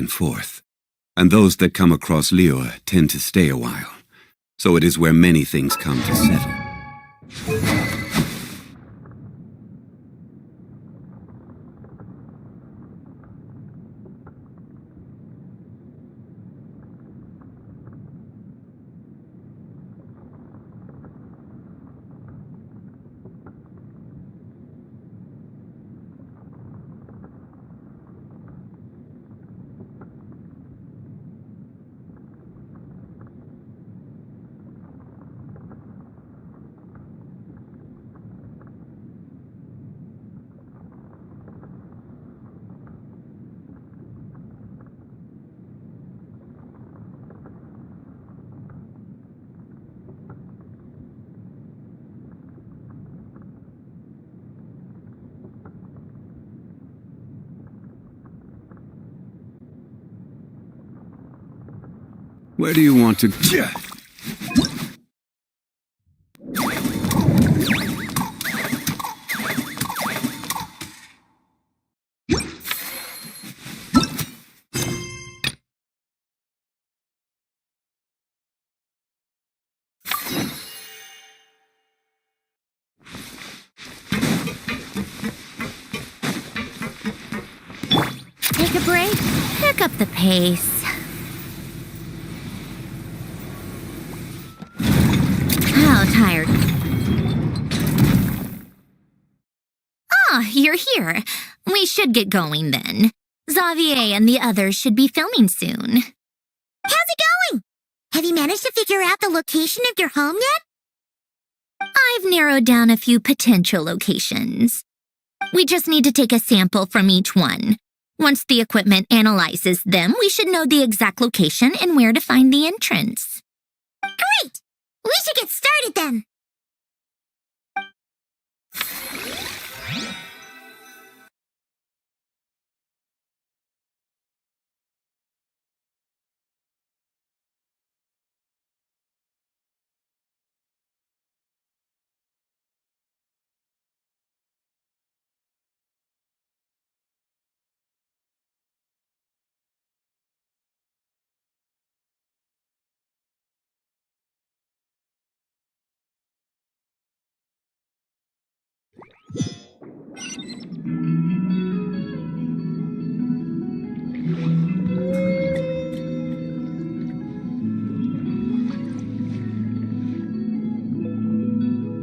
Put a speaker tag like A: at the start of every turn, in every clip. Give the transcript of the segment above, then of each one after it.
A: and forth, and those that come across Liyue tend to stay a while, so it is where many things come to settle. Where do you want to...
B: Take a break, pick up the pace. How tired. Ah, you're here. We should get going then. Xavier and the others should be filming soon.
C: How's it going? Have you managed to figure out the location of your home yet?
B: I've narrowed down a few potential locations. We just need to take a sample from each one. Once the equipment analyzes them, we should know the exact location and where to find the entrance.
C: Great! We should get started then.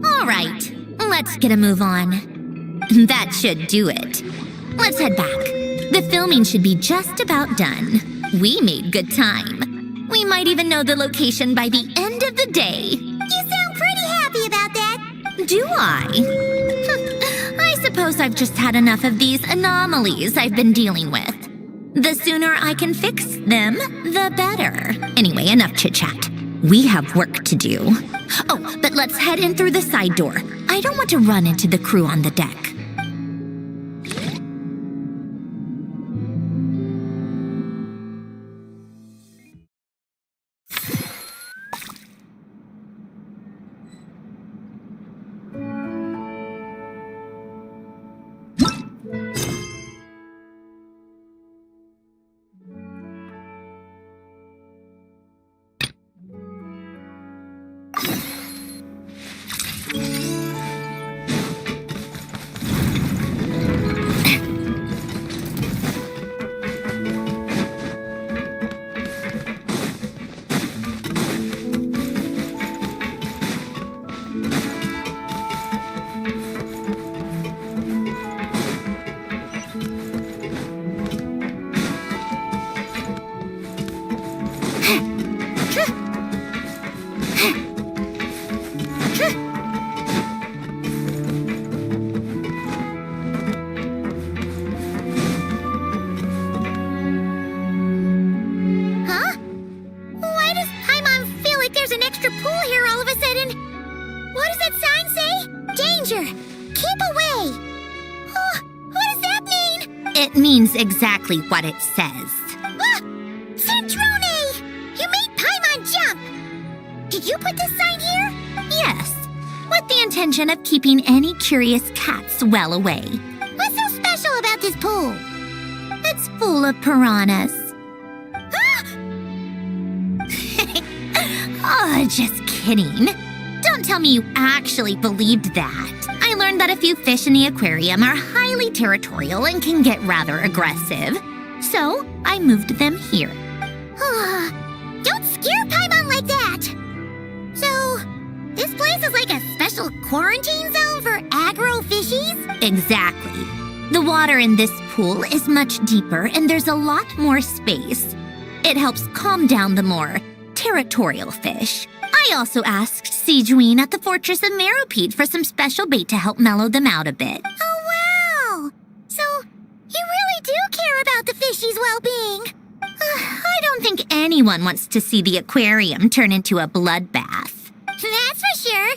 B: All right, let's get a move on. That should do it. Let's head back. The filming should be just about done. We made good time. We might even know the location by the end of the day.
C: You sound pretty happy about that.
B: Do I? I suppose I've just had enough of these anomalies I've been dealing with. The sooner I can fix them, the better. Anyway, enough chit-chat. We have work to do. Oh, but let's head in through the side door. I don't want to run into the crew on the deck. Means exactly what it says.
C: Ah! Sandrone! You made Paimon jump! Did you put this sign here?
B: Yes, with the intention of keeping any curious cats well away.
C: What's so special about this pool?
B: It's full of piranhas. Just kidding. Don't tell me you actually believed that. I learned that a few fish in the aquarium are highly territorial and can get rather aggressive. So, I moved them here.
C: Don't scare Paimon like that! So, this place is like a special quarantine zone for aggro fishies?
B: Exactly. The water in this pool is much deeper and there's a lot more space. It helps calm down the more territorial fish. I also asked Sijuin at the Fortress of Meropede for some special bait to help mellow them out a bit.
C: Oh, wow! So, you really do care about the fishies' well-being?
B: I don't think anyone wants to see the aquarium turn into a bloodbath.
C: That's for sure.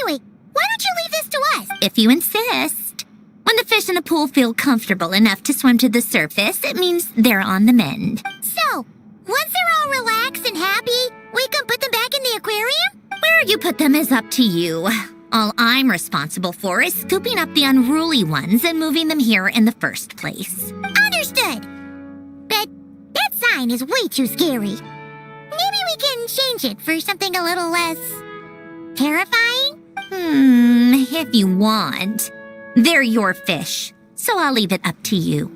C: Anyway, why don't you leave this to us?
B: If you insist. When the fish in the pool feel comfortable enough to swim to the surface, it means they're on the mend.
C: So, once they're all relaxed and happy, we can put them back in the aquarium?
B: Where you put them is up to you. All I'm responsible for is scooping up the unruly ones and moving them here in the first place.
C: Understood. But that sign is way too scary. Maybe we can change it for something a little less terrifying?
B: If you want. They're your fish, so I'll leave it up to you.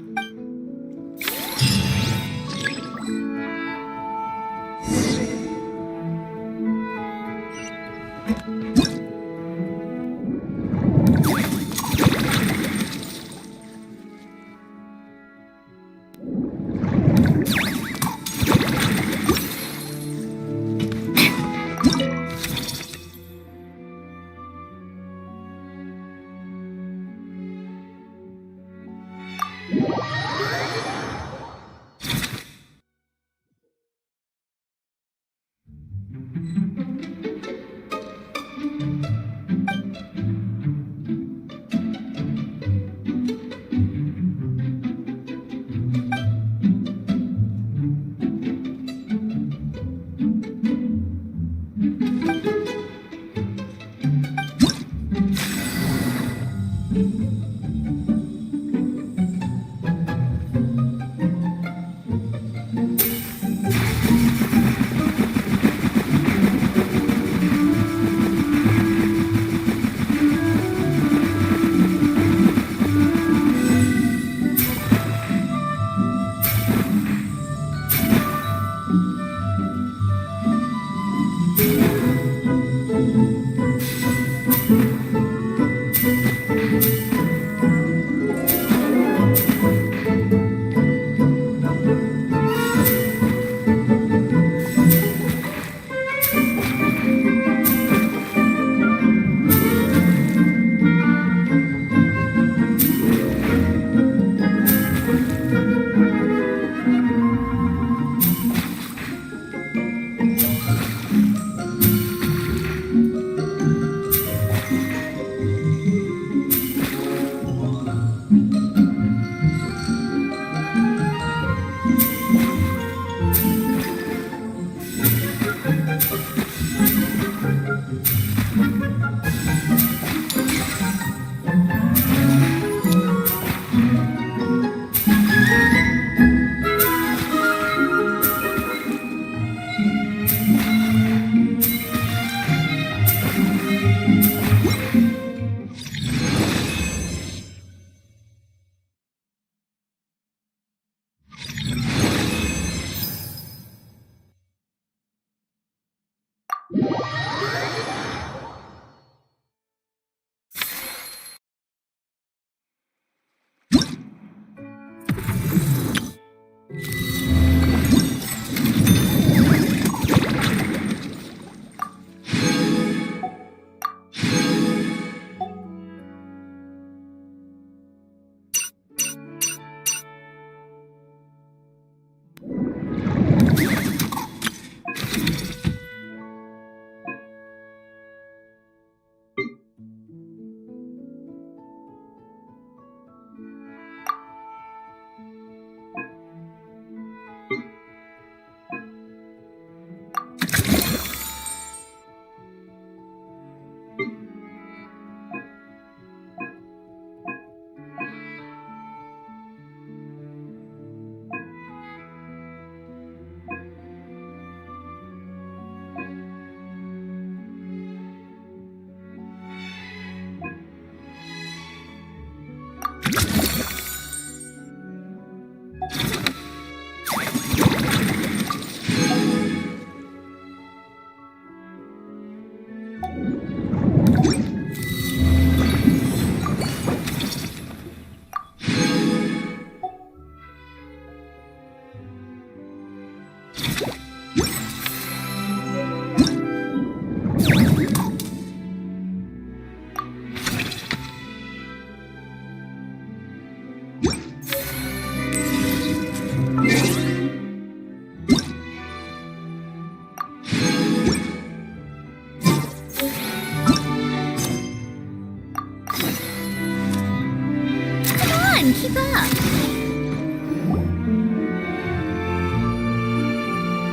B: Keep up.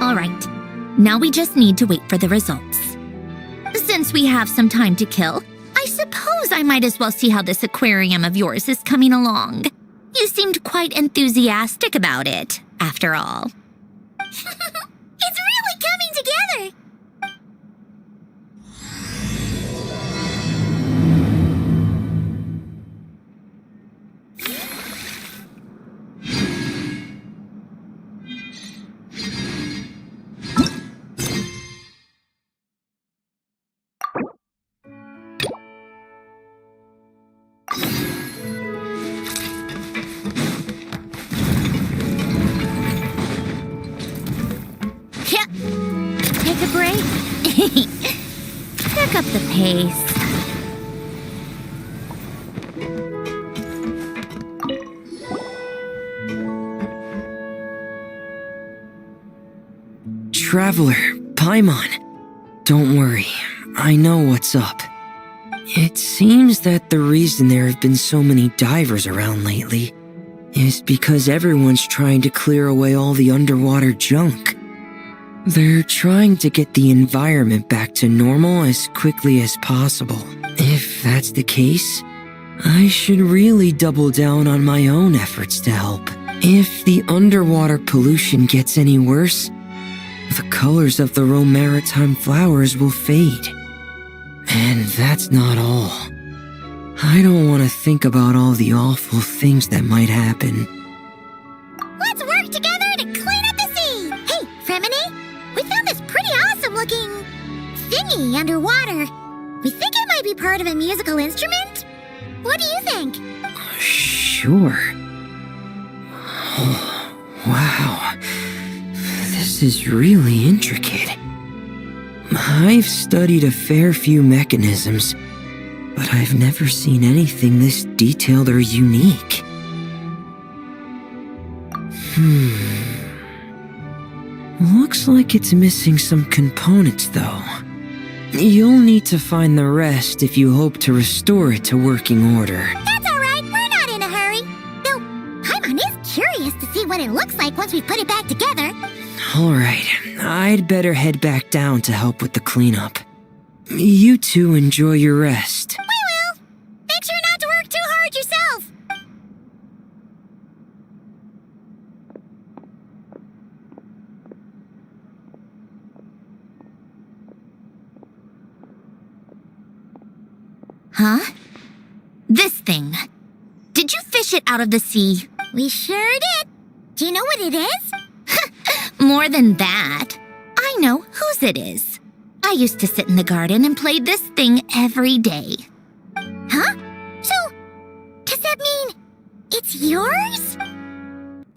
B: All right, now we just need to wait for the results. Since we have some time to kill, I suppose I might as well see how this aquarium of yours is coming along. You seemed quite enthusiastic about it, after all.
C: It's really coming together!
B: Take a break. Pick up the pace.
D: Traveler, Paimon. Don't worry, I know what's up. It seems that the reason there have been so many divers around lately is because everyone's trying to clear away all the underwater junk. They're trying to get the environment back to normal as quickly as possible. If that's the case, I should really double down on my own efforts to help. If the underwater pollution gets any worse, the colors of the Rome maritime flowers will fade. And that's not all. I don't want to think about all the awful things that might happen.
C: Let's work together to clean up the sea! Hey, Fremini, we found this pretty awesome-looking thingy underwater. We think it might be part of a musical instrument. What do you think?
D: Sure. Oh, wow. This is really intricate. I've studied a fair few mechanisms, but I've never seen anything this detailed or unique. Looks like it's missing some components, though. You'll need to find the rest if you hope to restore it to working order.
C: That's all right. We're not in a hurry. Though, Paimon is curious to see what it looks like once we put it back together.
D: All right, I'd better head back down to help with the cleanup. You two enjoy your rest.
C: We will. Make sure not to work too hard yourself.
B: Huh? This thing. Did you fish it out of the sea?
C: We sure did. Do you know what it is?
B: More than that. I know whose it is. I used to sit in the garden and play this thing every day.
C: Huh? So, does that mean it's yours?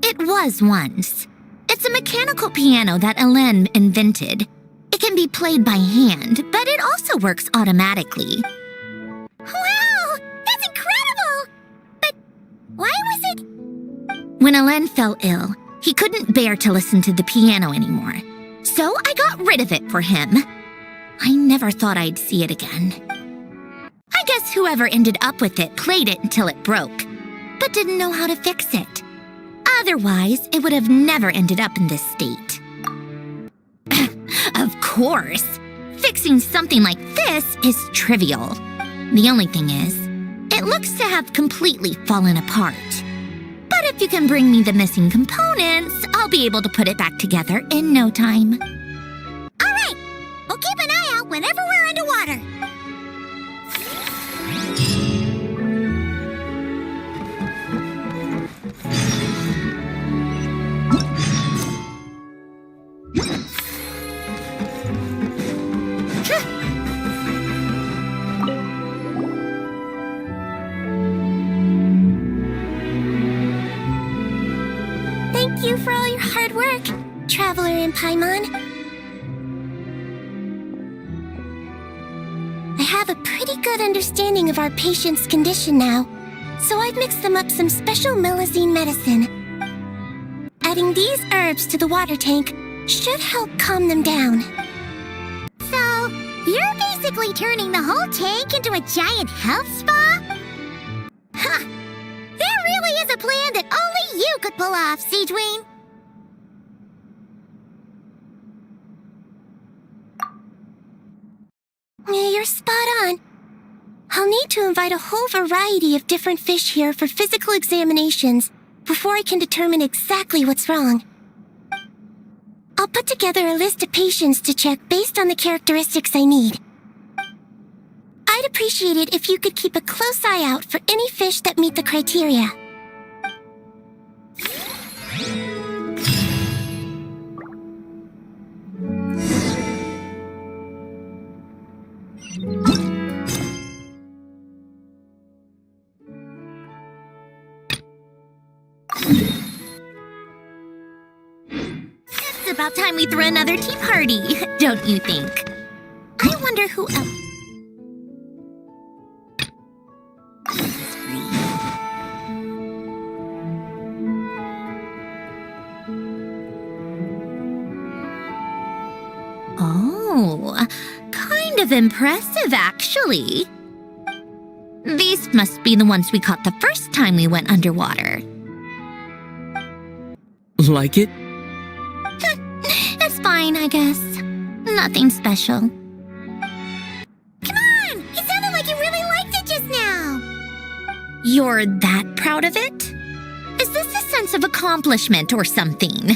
B: It was once. It's a mechanical piano that Hélène invented. It can be played by hand, but it also works automatically.
C: Wow! That's incredible! But why was it...
B: When Hélène fell ill, he couldn't bear to listen to the piano anymore. So I got rid of it for him. I never thought I'd see it again. I guess whoever ended up with it played it until it broke, but didn't know how to fix it. Otherwise, it would have never ended up in this state. Of course, fixing something like this is trivial. The only thing is, it looks to have completely fallen apart. But if you can bring me the missing components, I'll be able to put it back together in no time.
C: All right! We'll keep an eye out whenever we're underwater.
B: Thank you for all your hard work.
C: Traveler and Paimon. I have a pretty good understanding of our patient's condition now, so I've mixed them up some special melazine medicine. Adding these herbs to the water tank should help calm them down.
B: So, you're basically turning the whole tank into a giant health spa?
C: Ha! There really is a plan that only you could pull off, Seedwayne. You're spot on. I'll need to invite a whole variety of different fish here for physical examinations before I can determine exactly what's wrong. I'll put together a list of patients to check based on the characteristics I need. I'd appreciate it if you could keep a close eye out for any fish that meet the criteria.
B: It's about time we throw another tea party, don't you think? I wonder who else... Oh, kind of impressive, actually. These must be the ones we caught the first time we went underwater.
D: Like it?
B: It's fine, I guess. Nothing special.
C: Come on! It sounded like you really liked it just now!
B: You're that proud of it? Is this a sense of accomplishment or something?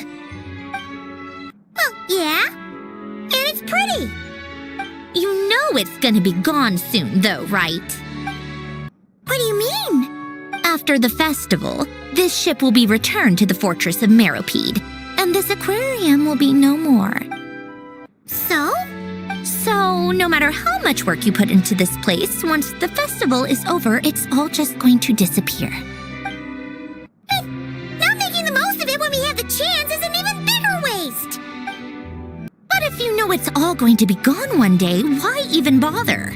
C: Well, yeah. And it's pretty.
B: You know it's gonna be gone soon, though, right?
C: What do you mean?
B: After the festival, this ship will be returned to the fortress of Meropide, and this aquarium will be no more.
C: So?
B: So, no matter how much work you put into this place, once the festival is over, it's all just going to disappear.
C: Not making the most of it when we have the chance is an even bigger waste!
B: But if you know it's all going to be gone one day, why even bother?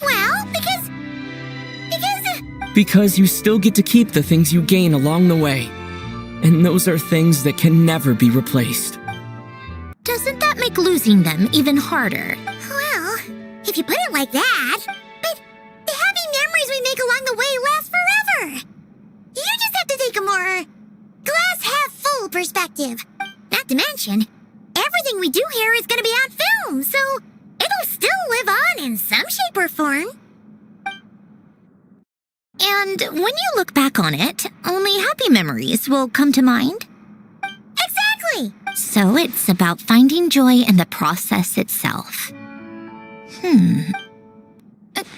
C: Well,
D: Because you still get to keep the things you gain along the way. And those are things that can never be replaced.
B: Doesn't that make losing them even harder?
C: well, if you put it like that, but the happy memories we make along the way last forever. You just have to take a more glass-half-full perspective. Not to mention, everything we do here is going to be on film, so it'll still live on in some shape or form.
B: And when you look back on it, only happy memories will come to mind?
C: Exactly!
B: So it's about finding joy in the process itself.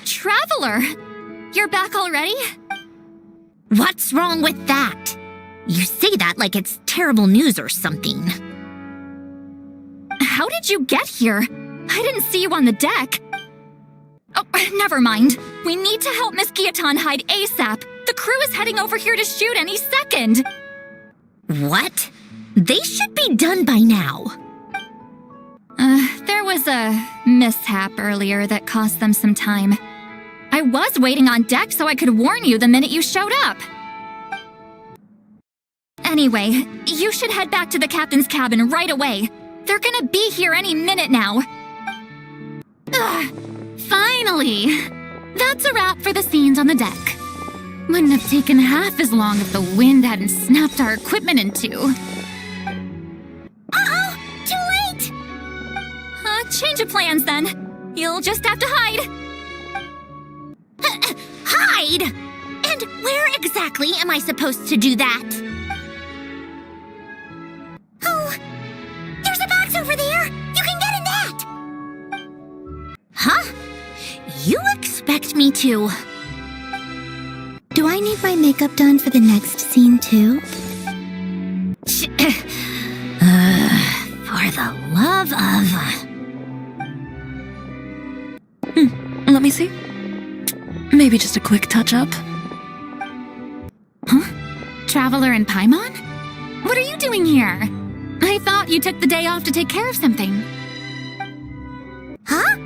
E: Traveler! You're back already?
B: What's wrong with that? You say that like it's terrible news or something.
E: How did you get here? I didn't see you on the deck. Oh, never mind. We need to help Miss Guillotin hide ASAP. The crew is heading over here to shoot any second.
B: What? They should be done by now.
E: There was a mishap earlier that cost them some time. I was waiting on deck so I could warn you the minute you showed up. Anyway, you should head back to the captain's cabin right away. They're gonna be here any minute now. Ugh, finally! That's a wrap for the scenes on the deck. Wouldn't have taken half as long if the wind hadn't snapped our equipment in two.
C: Uh-oh! Too late!
E: Change of plans then. You'll just have to hide.
B: Hide? And where exactly am I supposed to do that?
C: Oh! There's a box over there! You can get in that!
B: Huh? You expect me to...
C: Do I need my makeup done for the next scene too?
B: For the love of...
F: Let me see. Maybe just a quick touch-up.
E: Traveler and Paimon? What are you doing here? I thought you took the day off to take care of something.
C: Huh?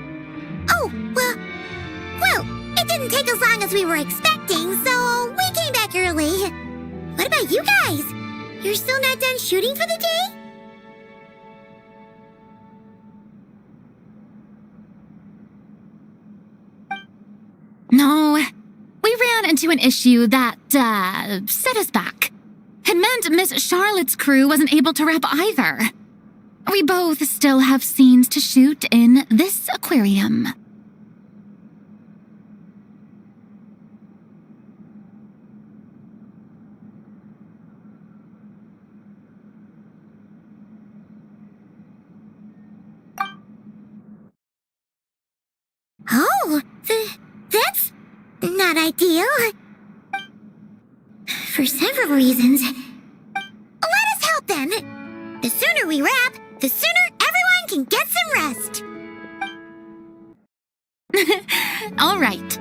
C: Oh, well, it didn't take as long as we were expecting, so we came back early. What about you guys? You're still not done shooting for the day?
E: No, we ran into an issue that, set us back. It meant Miss Charlotte's crew wasn't able to wrap either. We both still have scenes to shoot in this aquarium.
C: Oh, that's not ideal. For several reasons. Let us help then. The sooner we wrap, the sooner everyone can get some rest.
E: All right.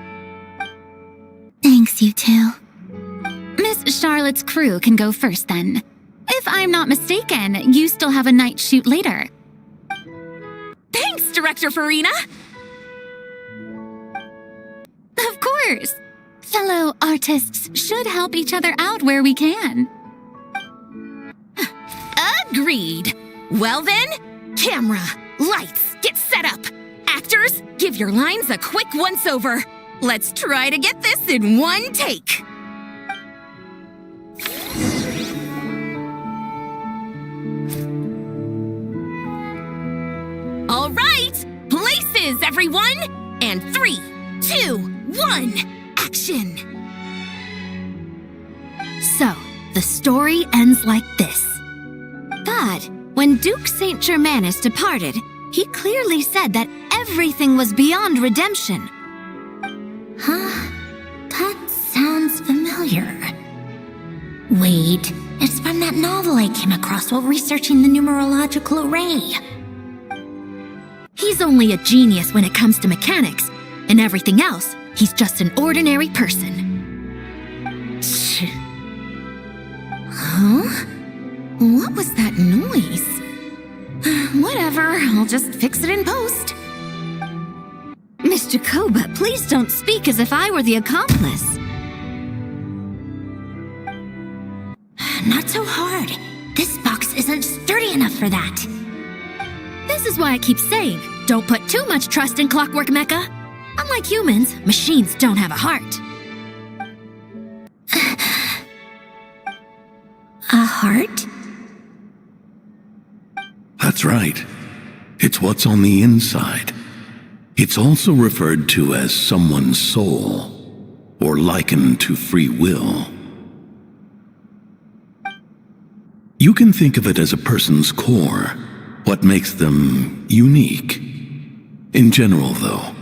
C: Thanks, you two.
E: Miss Charlotte's crew can go first then. If I'm not mistaken, you still have a night shoot later. Thanks, Director Farina! Of course! Fellow artists should help each other out where we can.
G: Agreed. Well then, camera, lights, get set up. Actors, give your lines a quick once-over. Let's try to get this in one take. All right, places, everyone! And 3, 2, 1, action!
B: So, the story ends like this. But when Duke Saint Germanus departed, he clearly said that everything was beyond redemption. Huh? That sounds familiar. Wait, it's from that novel I came across while researching the numerological array. He's only a genius when it comes to mechanics, and everything else, he's just an ordinary person. Huh? What was that noise? Whatever, I'll just fix it in post. Miss Jacoba, please don't speak as if I were the accomplice. Not so hard. This box isn't sturdy enough for that. This is why I keep saying, don't put too much trust in Clockwork Mecha. Unlike humans, machines don't have a heart. A heart?
H: That's right. It's what's on the inside. It's also referred to as someone's soul, or likened to free will. You can think of it as a person's core, what makes them unique. In general, though,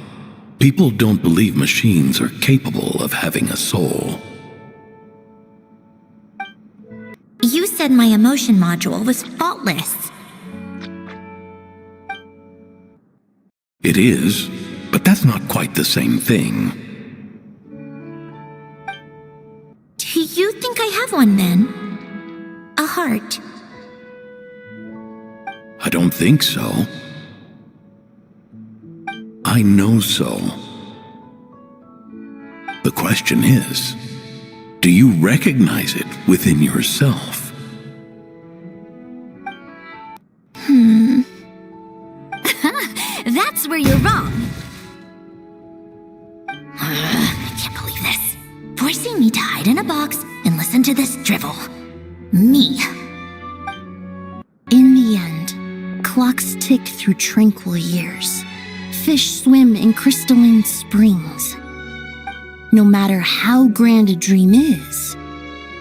H: people don't believe machines are capable of having a soul.
B: You said my emotion module was faultless.
H: It is, but that's not quite the same thing.
B: Do you think I have one then? A heart?
H: I don't think so. I know so. The question is, do you recognize it within yourself?
B: That's where you're wrong. I can't believe this. Forcing me to hide in a box and listen to this drivel. Me. In the end, clocks tick through tranquil years. Fish swim in crystalline springs. No matter how grand a dream is,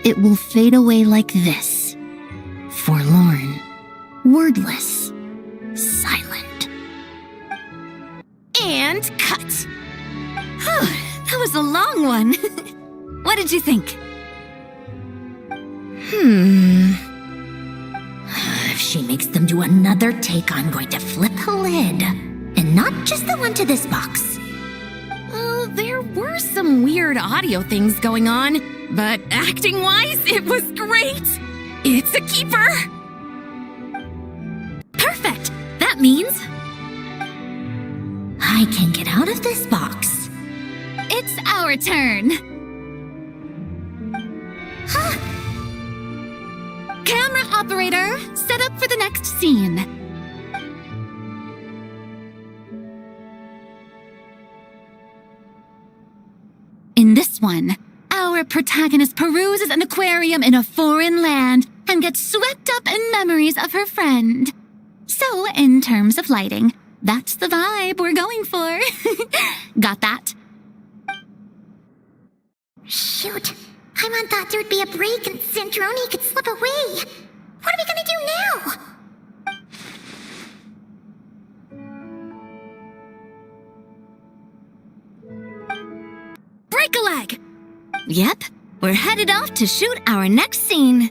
B: it will fade away like this. Forlorn, wordless, silent.
G: And cut. That was a long one. What did you think?
B: If she makes them do another take, I'm going to flip the lid. And not just the one to this box.
G: There were some weird audio things going on, but acting-wise, it was great. It's a keeper.
B: means I can get out of this box.
E: It's our turn. Camera operator, set up for the next scene. In this one, our protagonist peruses an aquarium in a foreign land and gets swept up in memories of her friend. So, in terms of lighting, that's the vibe we're going for. Got that?
C: Shoot. Paimon thought there'd be a break and Sandrone could slip away. What are we gonna do now?
G: Break a leg! Yep, we're headed off to shoot our next scene.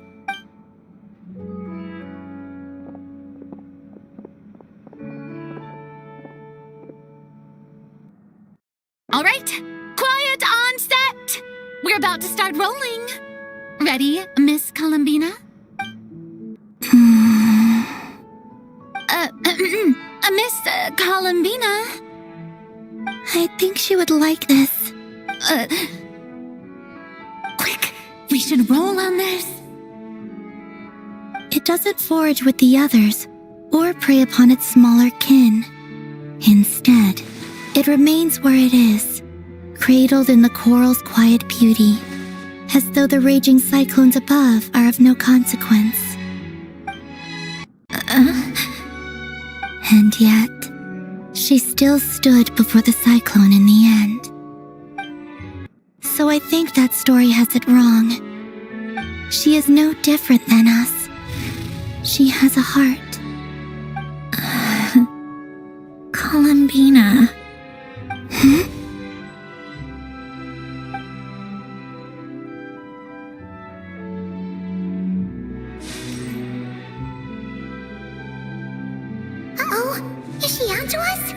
E: All right, quiet on set. We're about to start rolling. Ready, Miss Columbina? Miss Columbina?
C: I think she would like this.
E: Quick, we should roll on this.
C: It doesn't forage with the others, or prey upon its smaller kin. Instead, it remains where it is, cradled in the coral's quiet beauty, as though the raging cyclones above are of no consequence. And yet, she still stood before the cyclone in the end. So I think that story has it wrong. She is no different than us. She has a heart.
B: Columbina.
C: Uh-oh, is she onto us?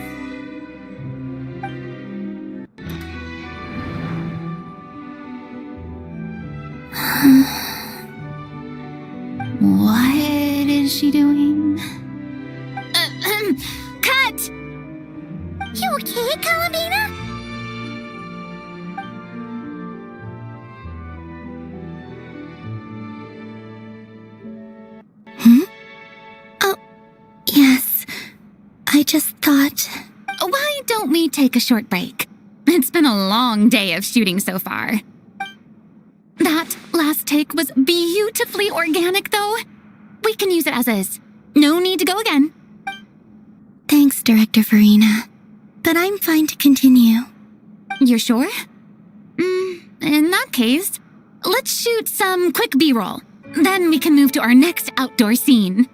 E: What is she doing? Cut!
C: You okay, Columbina? Oh, yes. I just thought...
E: Why don't we take a short break? It's been a long day of shooting so far. That last take was beautifully organic, though. We can use it as is. No need to go again.
C: Thanks, Director Farina. But I'm fine to continue.
E: You're sure? In that case, let's shoot some quick B-roll. Then we can move to our next outdoor scene.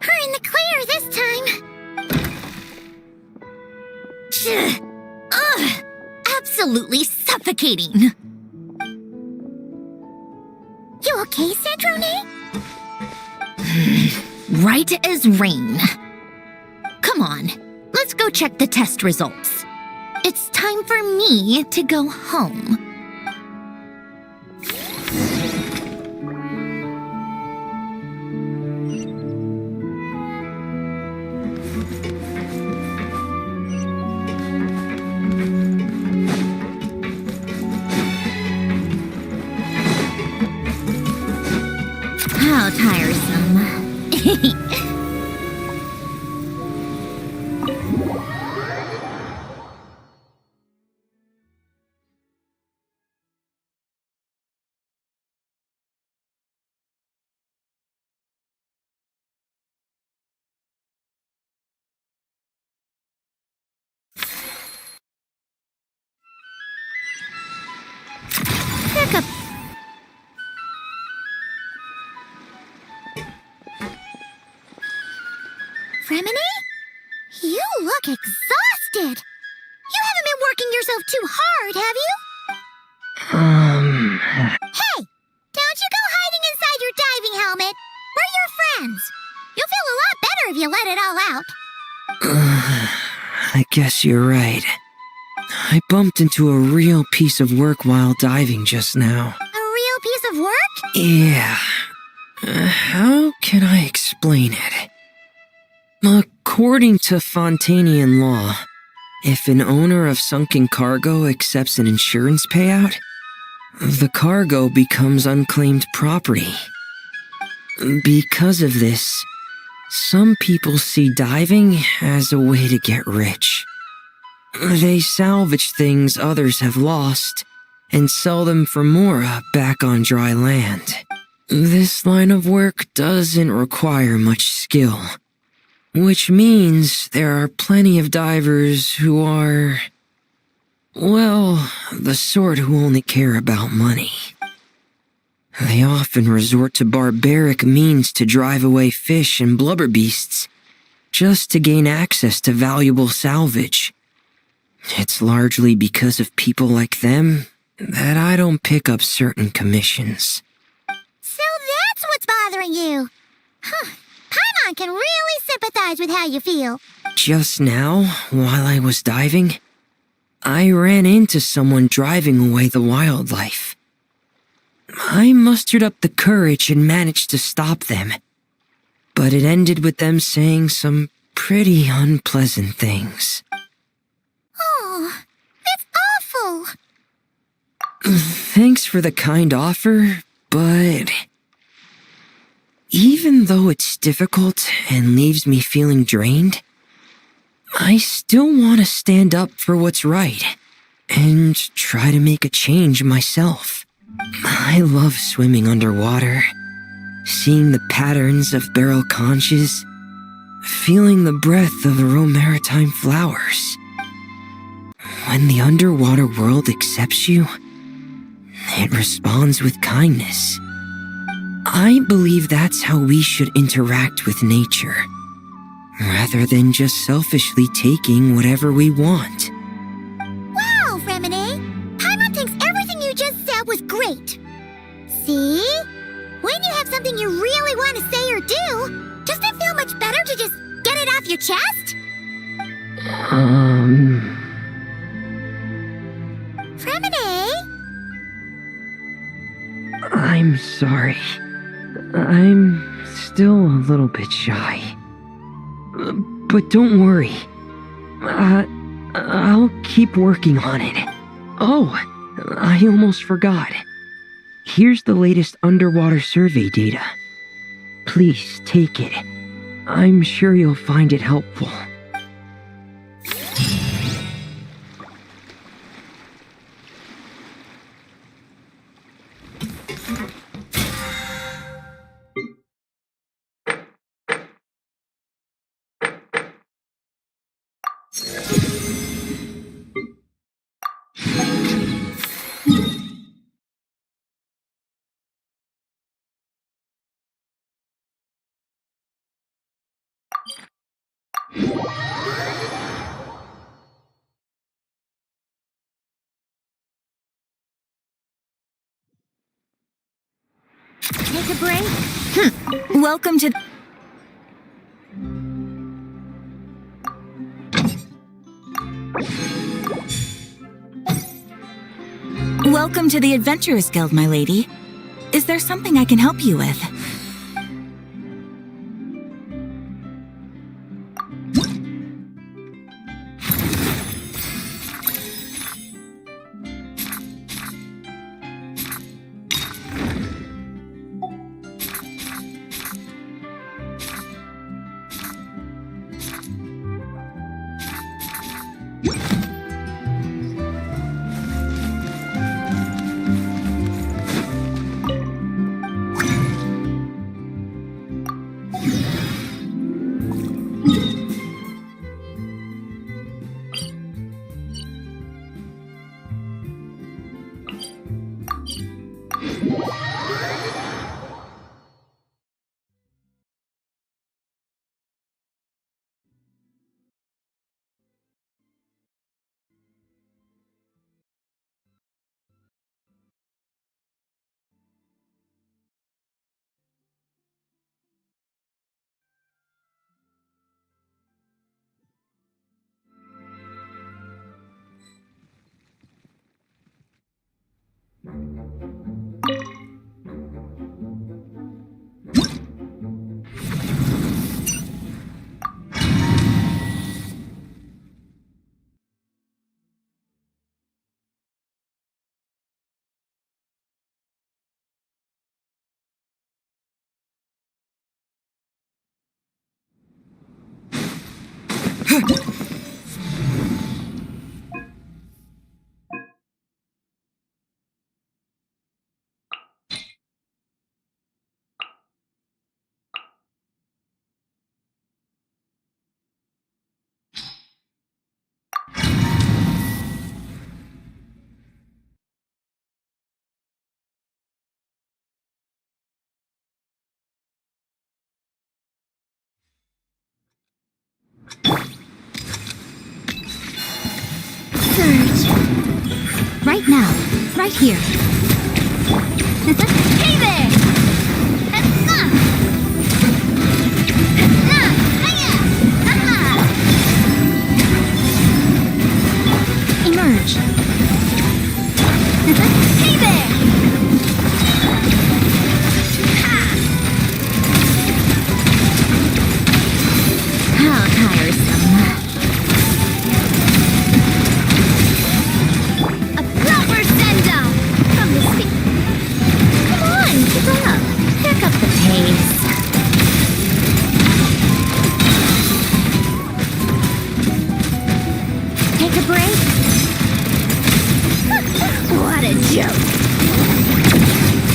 C: We're in the clear this time.
B: Ugh! Absolutely suffocating.
C: You okay, Sandrone?
B: Right as rain. Come on, let's go check the test results. It's time for me to go home. How tiresome. Pick up.
C: Remini? You look exhausted. You haven't been working yourself too hard, have you? Hey! Don't you go hiding inside your diving helmet. We're your friends. You'll feel a lot better if you let it all out.
D: I guess you're right. I bumped into a real piece of work while diving just now.
C: A real piece of work?
D: Yeah. How can I explain it? According to Fontanian law, if an owner of sunken cargo accepts an insurance payout, the cargo becomes unclaimed property. Because of this, some people see diving as a way to get rich. They salvage things others have lost and sell them for more back on dry land. This line of work doesn't require much skill, which means there are plenty of divers who are, well, the sort who only care about money. They often resort to barbaric means to drive away fish and blubber beasts, just to gain access to valuable salvage. It's largely because of people like them that I don't pick up certain commissions.
C: So that's what's bothering you. Huh. Paimon can really sympathize with how you feel.
D: Just now, while I was diving, I ran into someone driving away the wildlife. I mustered up the courage and managed to stop them, but it ended with them saying some pretty unpleasant things.
C: Oh, that's awful.
D: Thanks for the kind offer, but even though it's difficult and leaves me feeling drained, I still want to stand up for what's right and try to make a change myself. I love swimming underwater, seeing the patterns of barrel conches, feeling the breath of the maritime flowers. When the underwater world accepts you, it responds with kindness. I believe that's how we should interact with nature, rather than just selfishly taking whatever we want.
C: Wow, Remine! Paimon thinks everything you just said was great. See? When you have something you really want to say or do, doesn't it feel much better to just get it off your chest? Remine?
D: I'm sorry. I'm still a little bit shy. But don't worry. I'll keep working on it. Oh, I almost forgot. Here's the latest underwater survey data. Please take it. I'm sure you'll find it helpful.
C: Take a break?
G: Welcome to... Welcome to the Adventurers Guild, my lady. Is there something I can help you with?
C: Surge. Right now. Right here. Hey there! Emerge. Hey there!
B: How tiresome.
C: A proper send-down from the sea.
B: Come on, keep up. Pick up the pace.
C: Take a break. What a joke.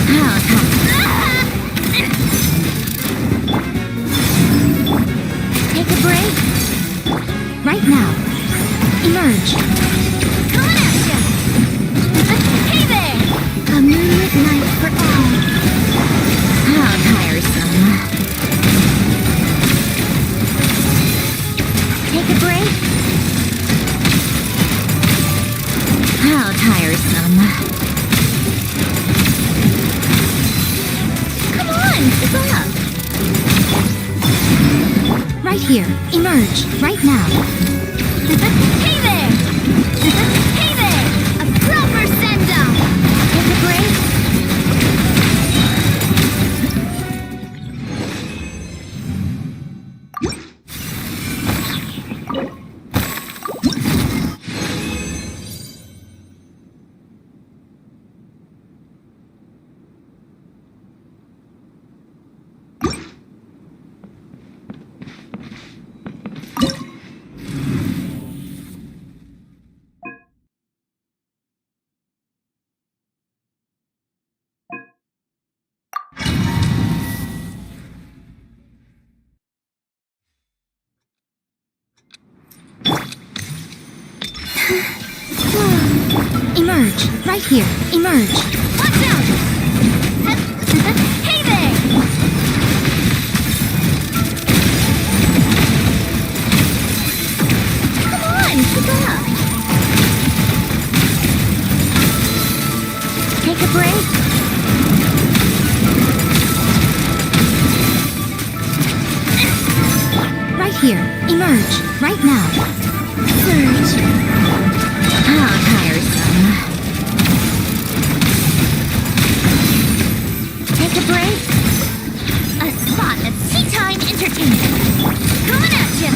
B: How
C: Take a break. Right now. Emerge. Coming at ya. Hey there! A moonlit night for all.
B: How tiresome.
C: Take a break.
B: How tiresome.
C: Come on, keep up. Right here. Emerge. Right now. Hey there! Hey there! A proper send-down. Take a break. Emerge. Right here. Emerge. Watch out! Hey there! Come on, keep up. Take a break. Right here. Emerge. Right now. Surge.
B: How tiresome.
C: Take a break. A spot of tea time entertainment. Coming at ya.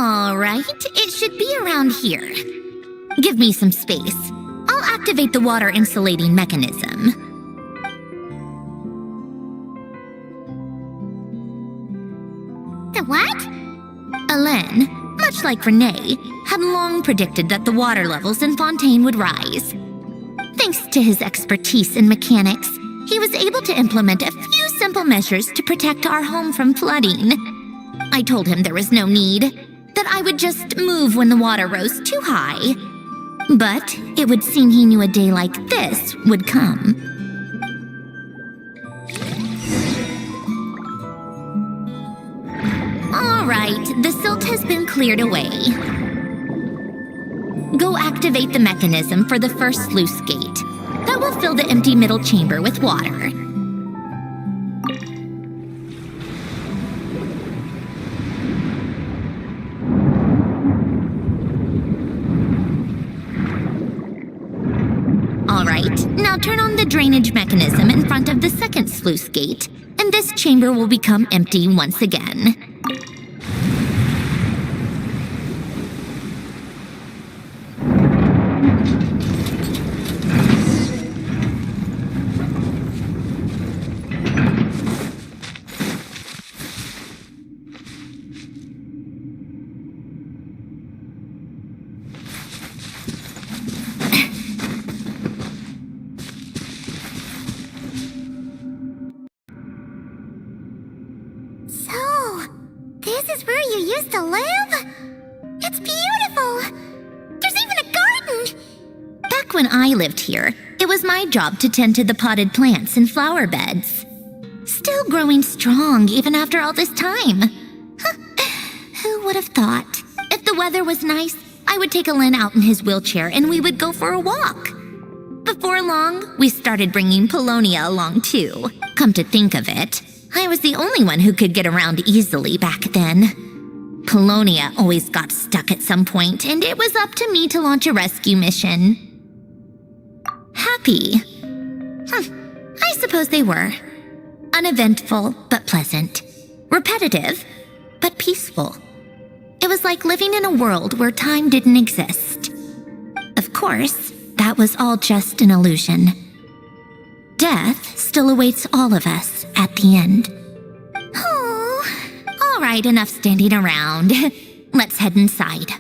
B: All right, it should be around here. Give me some space. I'll activate the water insulating mechanism.
C: The what?
B: Alain, much like Renee, had long predicted that the water levels in Fontaine would rise. Thanks to his expertise in mechanics, he was able to implement a few simple measures to protect our home from flooding. I told him there was no need, that I would just move when the water rose too high. But it would seem he knew a day like this would come. All right, the silt has been cleared away. Go activate the mechanism for the first sluice gate. That will fill the empty middle chamber with water. All right, now turn on the drainage mechanism in front of the second sluice gate, and this chamber will become empty once again.
C: This is where you used to live? It's beautiful! There's even a garden!
B: Back when I lived here, it was my job to tend to the potted plants and flower beds. Still growing strong even after all this time. Who would have thought? If the weather was nice, I would take Alain out in his wheelchair and we would go for a walk. Before long, we started bringing Polonia along too. Come to think of it, I was the only one who could get around easily back then. Polonia always got stuck at some point, and it was up to me to launch a rescue mission. Happy? I suppose they were. Uneventful, but pleasant. Repetitive, but peaceful. It was like living in a world where time didn't exist. Of course, that was all just an illusion. Death still awaits all of us at the end. Oh, all right, enough standing around. Let's head inside.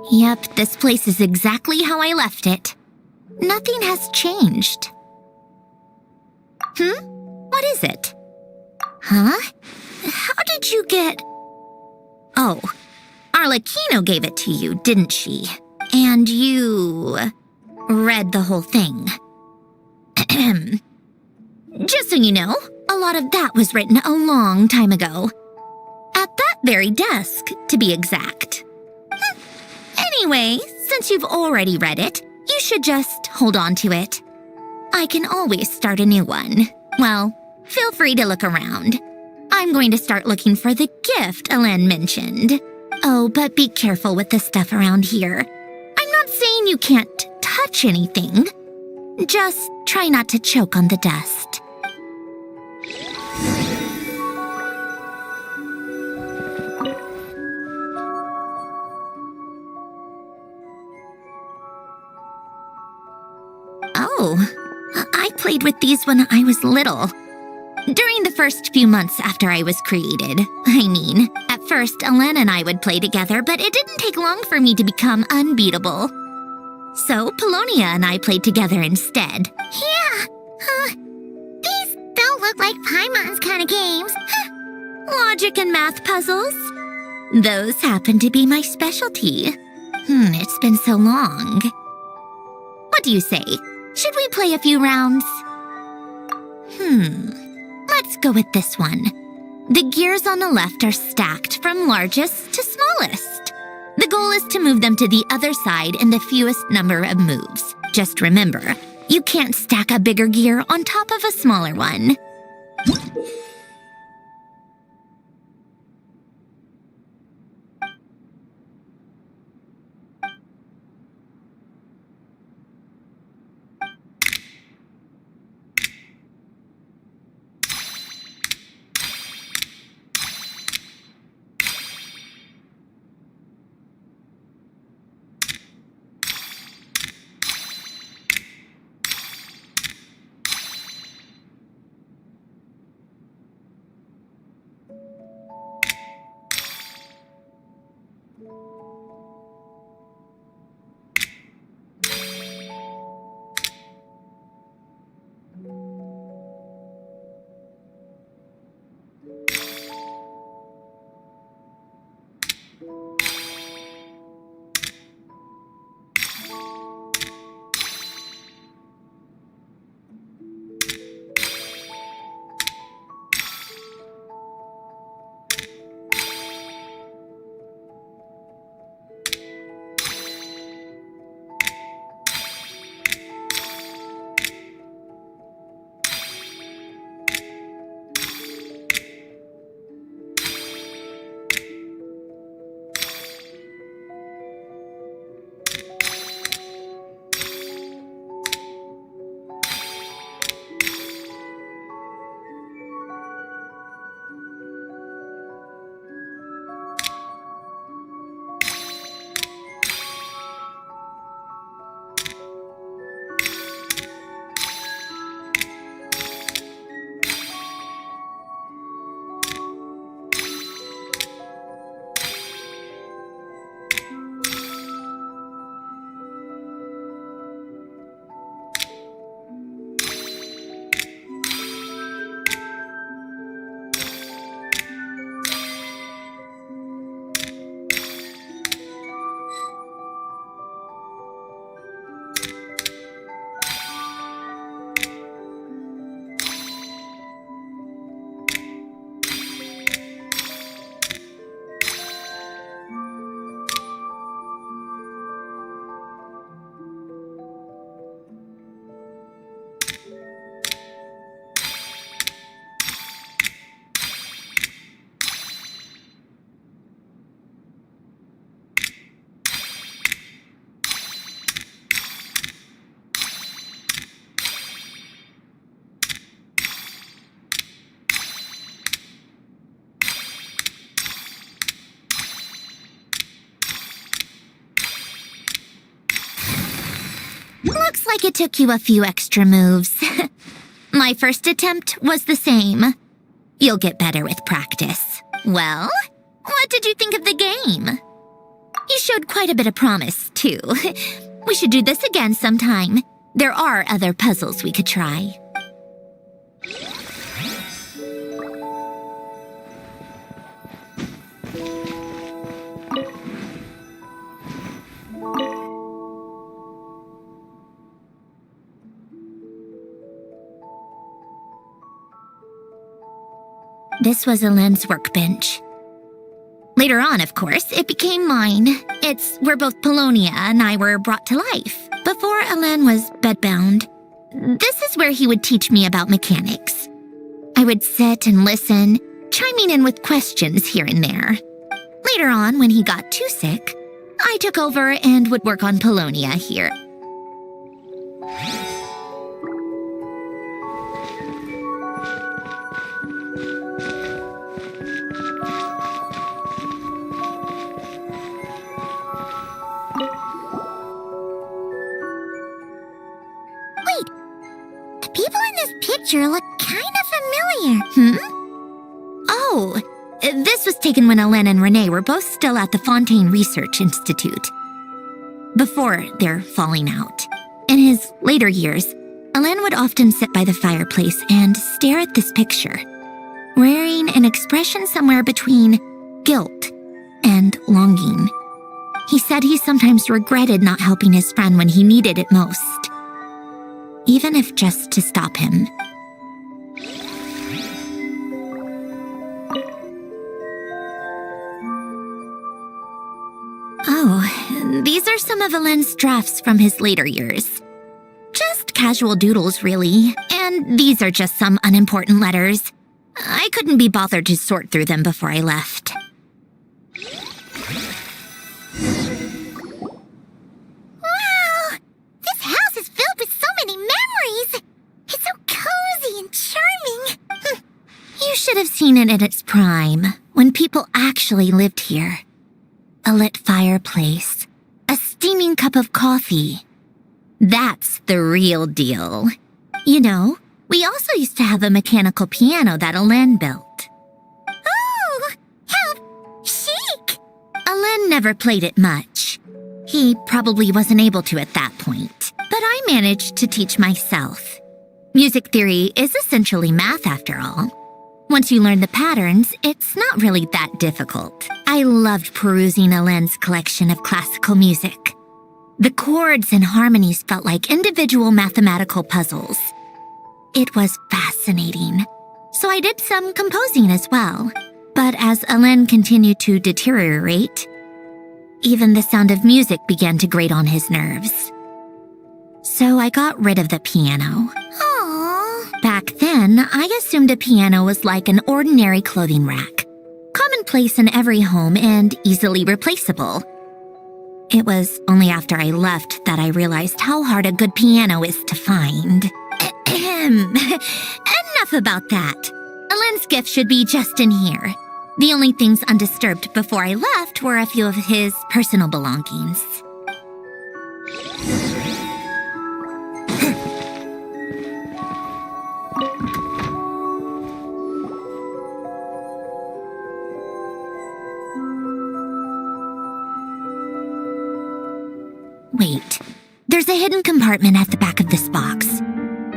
B: Yep, this place is exactly how I left it. Nothing has changed. What is it? Huh? How did you get... Oh, Arlecchino gave it to you, didn't she? And you... read the whole thing. Just so you know, a lot of that was written a long time ago. At that very desk, to be exact. Anyway, since you've already read it, you should just hold on to it. I can always start a new one. Well, feel free to look around. I'm going to start looking for the gift Alain mentioned. Oh, but be careful with the stuff around here. not saying you can't touch anything. Just try not to choke on the dust. Oh, I played with these when I was little. During the first few months after I was created. At first, Alen and I would play together, but it didn't take long for me to become unbeatable. So, Polonia and I played together instead.
C: Yeah, these don't look like Paimon's kind of games.
B: Logic and math puzzles? Those happen to be my specialty. It's been so long. What do you say? Should we play a few rounds? Let's go with this one. The gears on the left are stacked from largest to smallest. The goal is to move them to the other side in the fewest number of moves. Just remember, you can't stack a bigger gear on top of a smaller one. Looks like it took you a few extra moves. My first attempt was the same. You'll get better with practice. Well, what did you think of the game? You showed quite a bit of promise, too. We should do this again sometime. There are other puzzles we could try. This was Alen's workbench. Later on, of course, it became mine. It's where both Polonia and I were brought to life. Before Alen was bedbound, this is where he would teach me about mechanics. I would sit and listen, chiming in with questions here and there. Later on, when he got too sick, I took over and would work on Polonia here.
C: Wait, the people in this picture look kind of familiar.
B: Oh, this was taken when Hélène and Renee were both still at the Fontaine Research Institute. Before their falling out. In his later years, Hélène would often sit by the fireplace and stare at this picture, wearing an expression somewhere between guilt and longing. He said he sometimes regretted not helping his friend when he needed it most, even if just to stop him. Oh, these are some of Hélène's drafts from his later years. Just casual doodles, really. And these are just some unimportant letters. I couldn't be bothered to sort through them before I left.
C: Wow! This house is filled with so many memories! It's so cozy and charming!
B: You should have seen it in its prime, when people actually lived here. A lit fireplace, a steaming cup of coffee. That's the real deal. You know, we also used to have a mechanical piano that Hélène built.
C: Oh, how chic!
B: Hélène never played it much. He probably wasn't able to at that point, but I managed to teach myself. Music theory is essentially math after all. Once you learn the patterns, it's not really that difficult. I loved perusing Hélène's collection of classical music. The chords and harmonies felt like individual mathematical puzzles. It was fascinating. So I did some composing as well. But as Hélène continued to deteriorate, even the sound of music began to grate on his nerves. So I got rid of the piano.
C: Aww.
B: Back then, I assumed a piano was like an ordinary clothing rack, commonplace in every home and easily replaceable. It was only after I left that I realized how hard a good piano is to find. Enough about that. Hélène's gift should be just in here. The only things undisturbed before I left were a few of his personal belongings. Wait, there's a hidden compartment at the back of this box.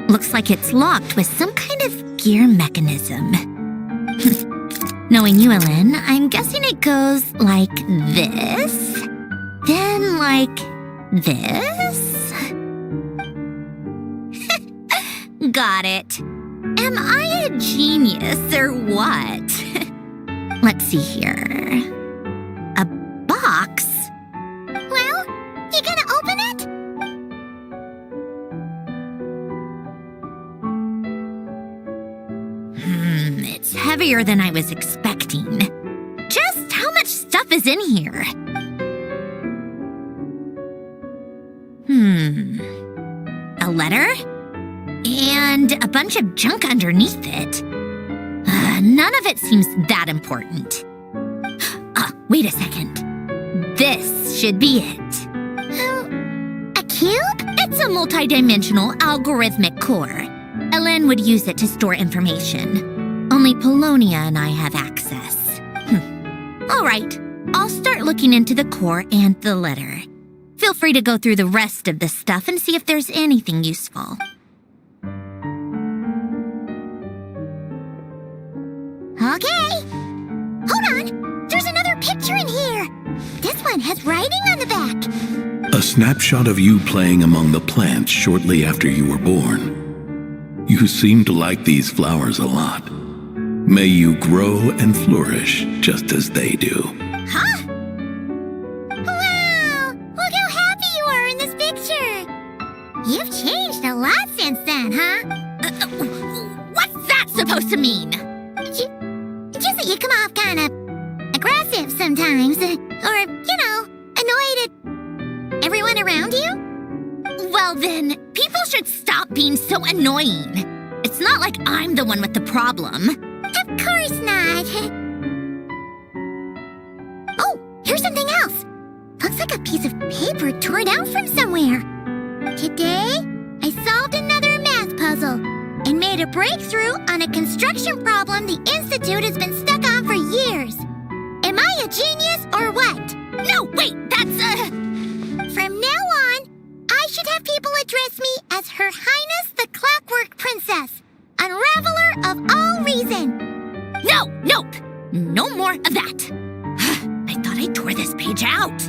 B: Looks like it's locked with some kind of gear mechanism. Knowing you, Hélène, I'm guessing it goes like this, then like this. Got it. Am I a genius or what? Let's see here. A box?
C: Well, you gonna open it?
B: It's heavier than I was expecting. Just how much stuff is in here? A letter? And a bunch of junk underneath it. None of it seems that important. Wait a second. This should be it.
C: A cube?
B: It's a multidimensional algorithmic core. Hélène would use it to store information. Only Polonia and I have access. All right, I'll start looking into the core and the letter. Feel free to go through the rest of the stuff and see if there's anything useful.
C: Okay. Hold on. There's another picture in here. This one has writing on the back.
H: A snapshot of you playing among the plants shortly after you were born. You seem to like these flowers a lot. May you grow and flourish just as they do.
C: Huh? Wow! Look how happy you are in this picture. You've changed a lot since then, huh?
B: What's that supposed to mean?
C: Just that you come off kind of aggressive sometimes. Or, annoyed affected everyone around you?
B: Well then, people should stop being so annoying. It's not like I'm the one with the problem.
C: Of course not. Oh, here's something else. Looks like a piece of paper torn out from somewhere. Today, I solved another math puzzle and made a breakthrough on a construction problem the Institute has been stuck on for years. Am I a genius or what?
B: No, wait, that's
C: From now on, I should have people address me as Her Highness the Clockwork Princess, unraveler of all reason.
B: Nope. No more of that. I thought I tore this page out.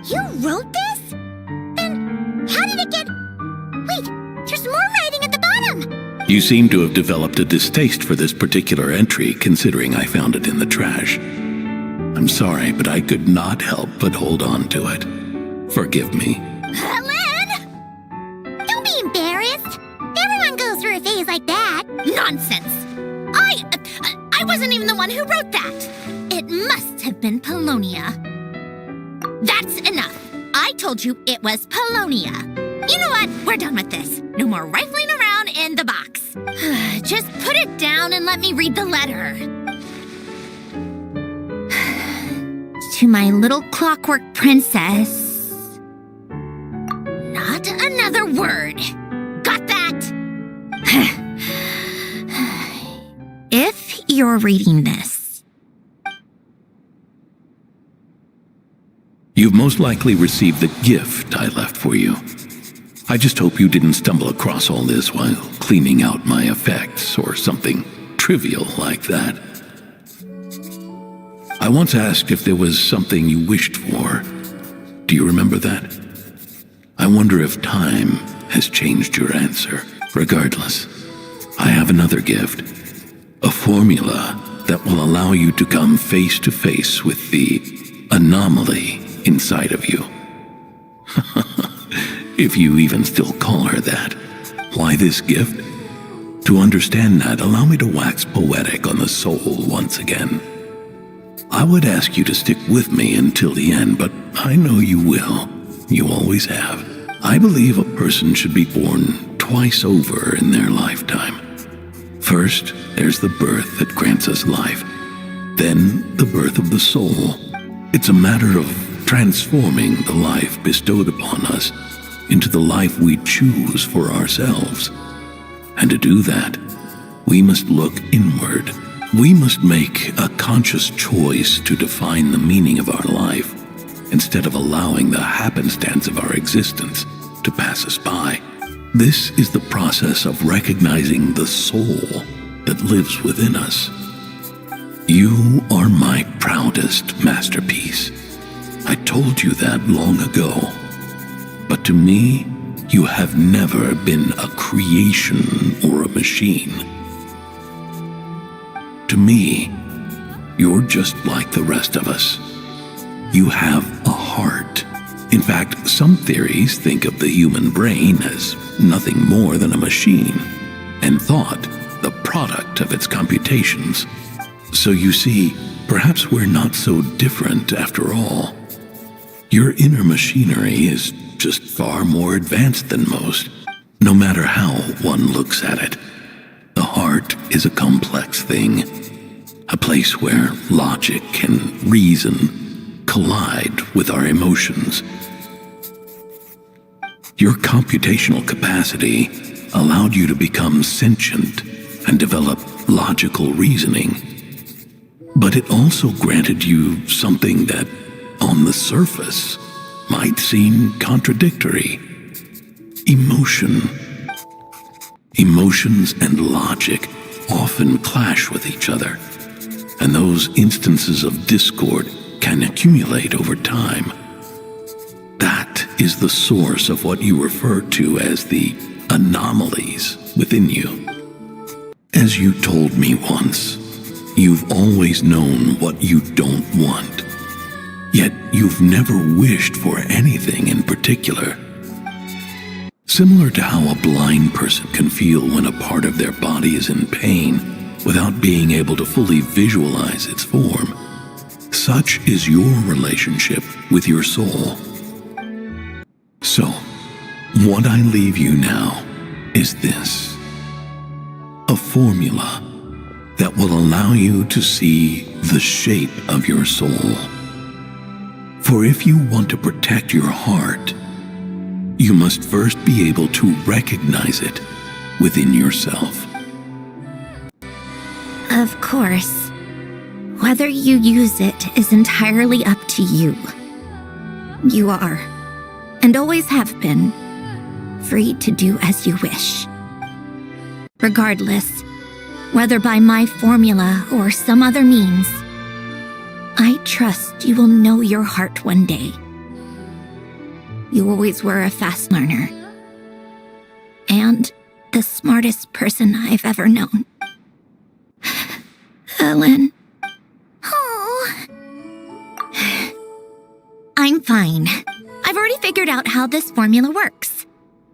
C: You wrote this? Then how did it get... Wait, there's more writing at the bottom.
H: You seem to have developed a distaste for this particular entry, considering I found it in the trash. I'm sorry, but I could not help but hold on to it. Forgive me.
C: Lynn! Don't be embarrassed. Everyone goes through a phase like that.
B: Nonsense. I wasn't even the one who wrote that. It must have been Polonia. That's enough. I told you it was Polonia. You know what? We're done with this. No more rifling around in the box. Just put it down and let me read the letter. To my little clockwork princess. Not another word. Got that? If you're reading this.
H: You've most likely received the gift I left for you. I just hope you didn't stumble across all this while cleaning out my effects or something trivial like that. I once asked if there was something you wished for. Do you remember that? I wonder if time has changed your answer. Regardless, I have another gift. A formula that will allow you to come face to face with the anomaly inside of you. If you even still call her that. Why this gift? To understand that, allow me to wax poetic on the soul once again. I would ask you to stick with me until the end, but I know you will. You always have. I believe a person should be born twice over in their lifetime. First, there's the birth that grants us life. Then, the birth of the soul. It's a matter of transforming the life bestowed upon us into the life we choose for ourselves. And to do that, we must look inward. We must make a conscious choice to define the meaning of our life, instead of allowing the happenstance of our existence to pass us by. This is the process of recognizing the soul that lives within us. You are my proudest masterpiece. I told you that long ago. But to me, you have never been a creation or a machine. To me, you're just like the rest of us. You have a heart. In fact, some theories think of the human brain as nothing more than a machine, and thought the product of its computations. So you see, perhaps we're not so different after all. Your inner machinery is just far more advanced than most, no matter how one looks at it. The heart is a complex thing, a place where logic and reason collide with our emotions. Your computational capacity allowed you to become sentient and develop logical reasoning. But it also granted you something that, on the surface, might seem contradictory. Emotion. Emotions and logic often clash with each other, and those instances of discord can accumulate over time. That is the source of what you refer to as the anomalies within you. As you told me once, you've always known what you don't want, yet you've never wished for anything in particular. Similar to how a blind person can feel when a part of their body is in pain without being able to fully visualize its form, such is your relationship with your soul. So, what I leave you now is this: a formula that will allow you to see the shape of your soul. For if you want to protect your heart, you must first be able to recognize it within yourself.
B: Of course. Whether you use it is entirely up to you. You are, and always have been, free to do as you wish. Regardless, whether by my formula or some other means, I trust you will know your heart one day. You always were a fast learner, and the smartest person I've ever known. Ellen.
C: Oh,
B: I'm fine. I've already figured out how this formula works.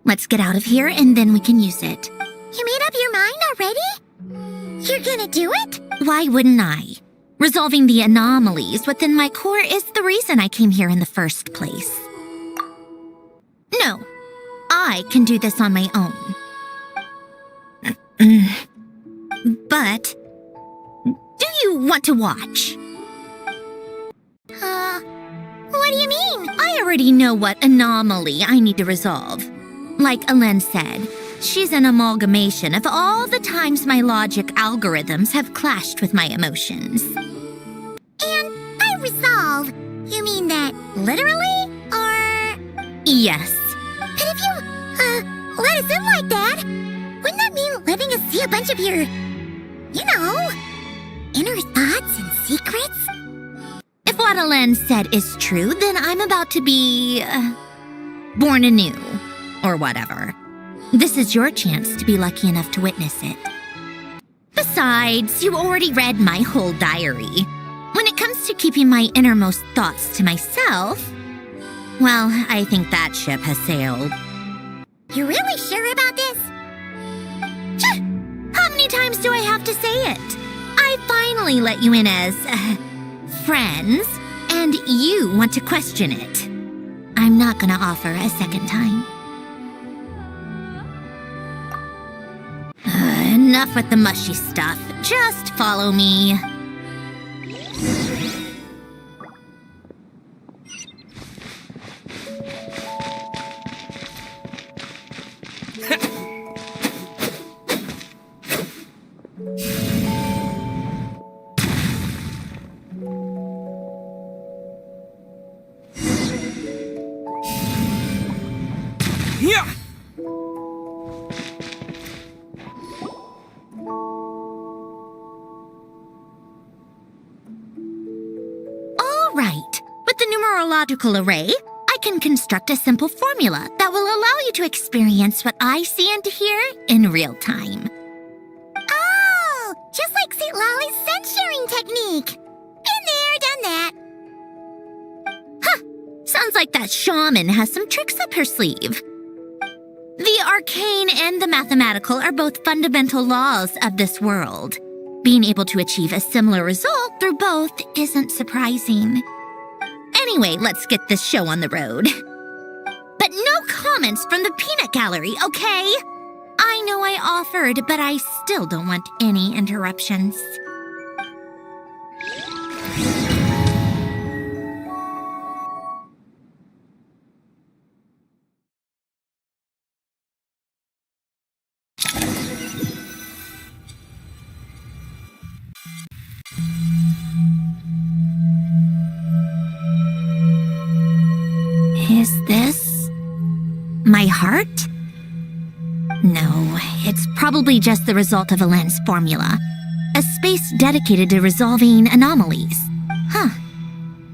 B: Let's get out of here and then we can use it.
C: you made up your mind already? You're gonna do it?
B: Why wouldn't I? Resolving the anomalies within my core is the reason I came here in the first place. No, I can do this on my own. But, do you want to watch?
C: What do you mean?
B: I already know what anomaly I need to resolve. Like Ellen said, she's an amalgamation of all the times my logic algorithms have clashed with my emotions.
C: And by resolve, you mean that literally? Or...
B: Yes.
C: But if you, let us in like that, wouldn't that mean letting us see a bunch of your, inner thoughts and secrets?
B: If what Ellen said is true, then I'm about to be... born anew. Or whatever. This is your chance to be lucky enough to witness it. Besides, you already read my whole diary. When it comes to keeping my innermost thoughts to myself, well, I think that ship has sailed.
C: You really sure about this?
B: How many times do I have to say it? I finally let you in as, friends, and you want to question it. I'm not gonna offer a second time. Enough with the mushy stuff. Just follow me. Numerological array, I can construct a simple formula that will allow you to experience what I see and hear in real time.
C: Oh, just like Citlali's sense-sharing technique. Been there, done that.
B: Huh, sounds like that shaman has some tricks up her sleeve. The arcane and the mathematical are both fundamental laws of this world. Being able to achieve a similar result through both isn't surprising. Anyway, let's get this show on the road. But no comments from the peanut gallery, okay? I know I offered, but I still don't want any interruptions. Is this my heart? No, it's probably just the result of Ellen's formula. A space dedicated to resolving anomalies. Huh.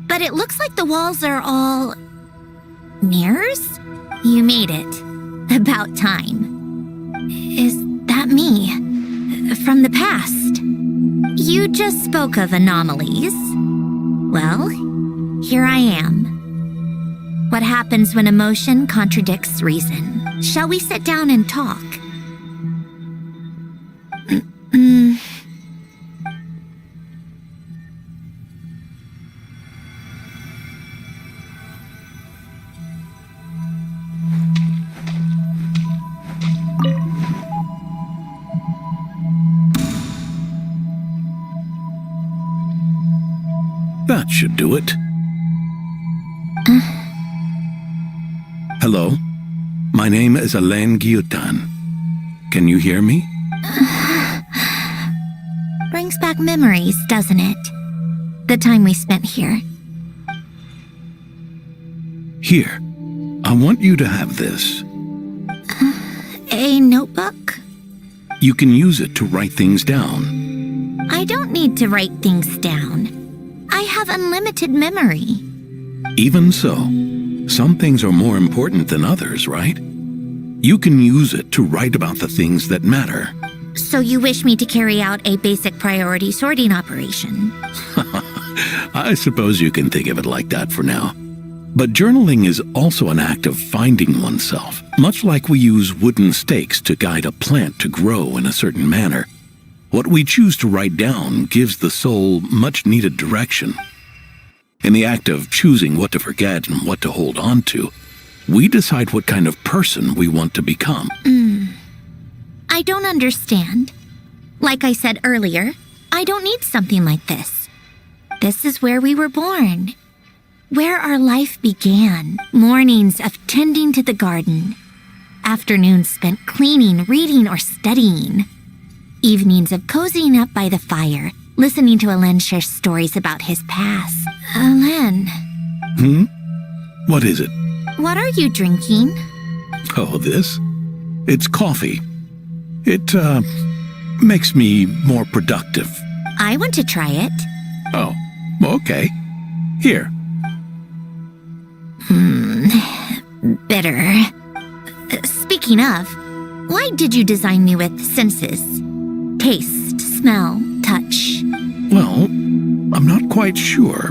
B: But it looks like the walls are all... mirrors? You made it. About time. Is that me? From the past? You just spoke of anomalies. Well, here I am. What happens when emotion contradicts reason? Shall we sit down and talk?
H: That should do it. Hello? My name is Alain Guillotin. Can you hear me?
B: Brings back memories, doesn't it? The time we spent here.
H: Here. I want you to have this.
B: A notebook?
H: You can use it to write things down.
B: I don't need to write things down. I have unlimited memory.
H: Even so, some things are more important than others, right? You can use it to write about the things that matter.
B: So you wish me to carry out a basic priority sorting operation?
H: I suppose you can think of it like that for now. But journaling is also an act of finding oneself, much like we use wooden stakes to guide a plant to grow in a certain manner. What we choose to write down gives the soul much-needed direction. In the act of choosing what to forget and what to hold on to, we decide what kind of person we want to become.
B: I don't understand. Like I said earlier, I don't need something like this. This is where we were born. Where our life began. Mornings of tending to the garden. Afternoons spent cleaning, reading, or studying. Evenings of cozying up by the fire, listening to Alain share stories about his past. Alain.
H: What is it?
B: What are you drinking?
H: Oh, this? It's coffee. It, makes me more productive.
B: I want to try it.
H: Oh, okay. Here.
B: Bitter. Speaking of, why did you design me with senses? Taste, smell, touch.
H: Well, I'm not quite sure.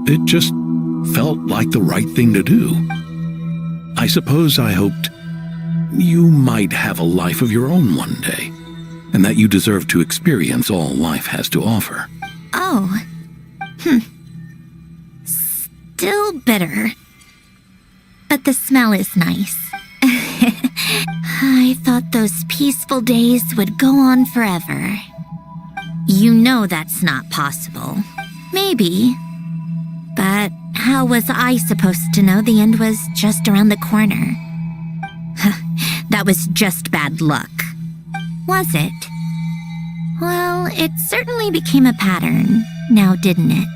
H: It just felt like the right thing to do. I suppose I hoped you might have a life of your own one day, and that you deserve to experience all life has to offer.
B: Oh. Still bitter. But the smell is nice. I thought those peaceful days would go on forever. You know that's not possible. Maybe. But how was I supposed to know the end was just around the corner? That was just bad luck. Was it? Well, it certainly became a pattern, now didn't it?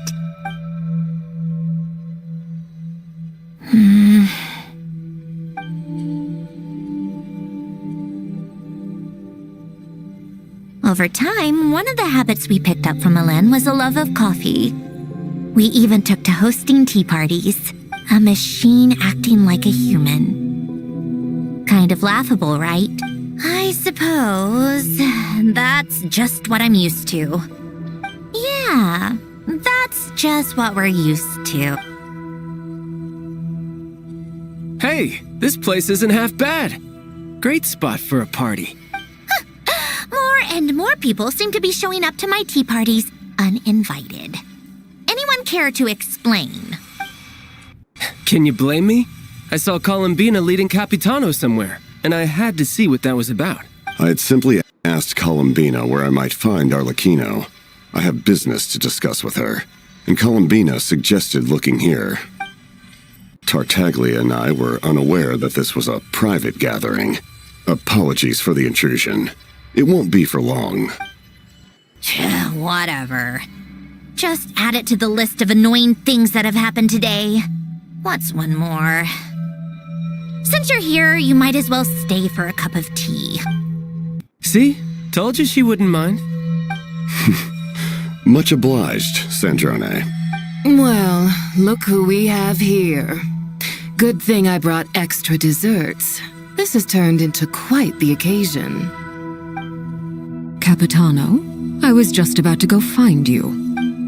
B: Over time, one of the habits we picked up from Alain was a love of coffee. We even took to hosting tea parties, a machine acting like a human. Kind of laughable, right? I suppose that's just what I'm used to. Yeah, that's just what we're used to.
I: Hey, this place isn't half bad. Great spot for a party.
B: More and more people seem to be showing up to my tea parties uninvited. Anyone care to explain?
I: Can you blame me? I saw Columbina leading Capitano somewhere, and I had to see what that was about.
J: I had simply asked Columbina where I might find Arlecchino. I have business to discuss with her, and Columbina suggested looking here. Tartaglia and I were unaware that this was a private gathering. Apologies for the intrusion. It won't be for long.
B: Whatever. Just add it to the list of annoying things that have happened today. What's one more? Since you're here, you might as well stay for a cup of tea.
I: See? Told you she wouldn't mind.
J: Much obliged, Sandrone.
K: Well, look who we have here. Good thing I brought extra desserts. This has turned into quite the occasion. Capitano, I was just about to go find you.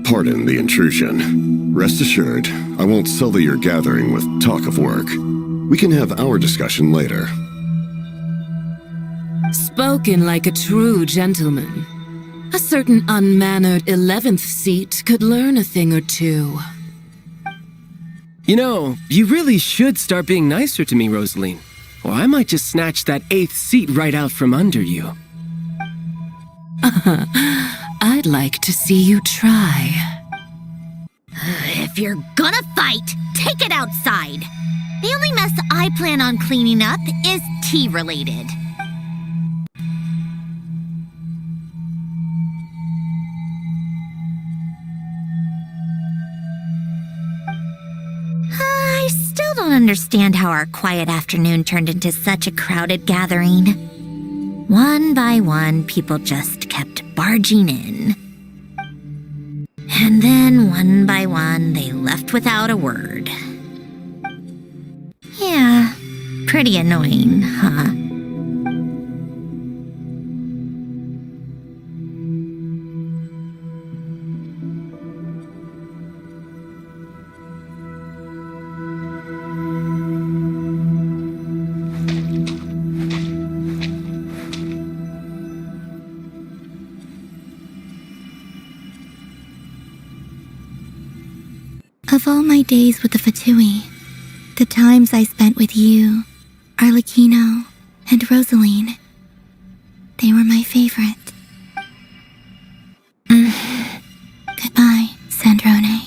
J: Pardon the intrusion. Rest assured, I won't sully your gathering with talk of work. We can have our discussion later.
K: Spoken like a true gentleman. A certain unmannered 11th seat could learn a thing or two.
I: You know, you really should start being nicer to me, Rosaline. Or I might just snatch that 8th seat right out from under you.
K: I'd like to see you try.
B: If you're gonna fight, take it outside. The only mess I plan on cleaning up is tea-related. I still don't understand how our quiet afternoon turned into such a crowded gathering. One by one, people just kept barging in. And then, one by one, they left without a word. Yeah, pretty annoying, huh?
C: Of all my days with the Fatui, the times I spent with you, Arlecchino, and Rosaline, they were my favorite. Goodbye, Sandrone.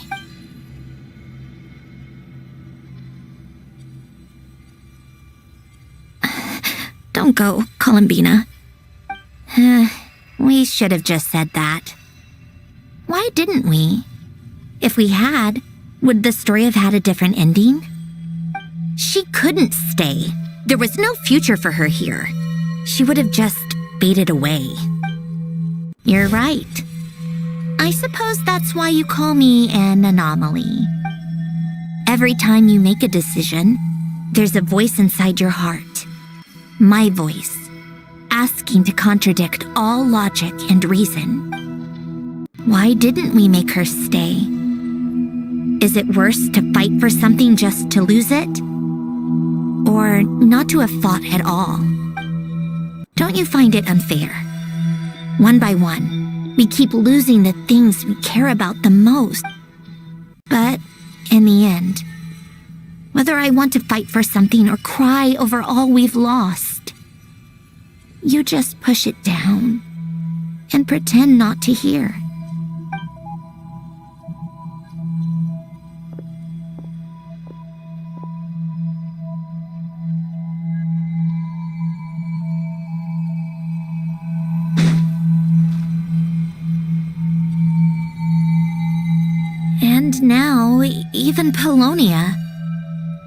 B: Don't go, Columbina. We should have just said that. Why didn't we? If we had, would the story have had a different ending? She couldn't stay. There was no future for her here. She would have just faded away. You're right. I suppose that's why you call me an anomaly. Every time you make a decision, there's a voice inside your heart. My voice, asking to contradict all logic and reason. Why didn't we make her stay? Is it worse to fight for something just to lose it? Or not to have fought at all? Don't you find it unfair? One by one, we keep losing the things we care about the most. But in the end, whether I want to fight for something or cry over all we've lost, you just push it down and pretend not to hear. And now, even Polonia,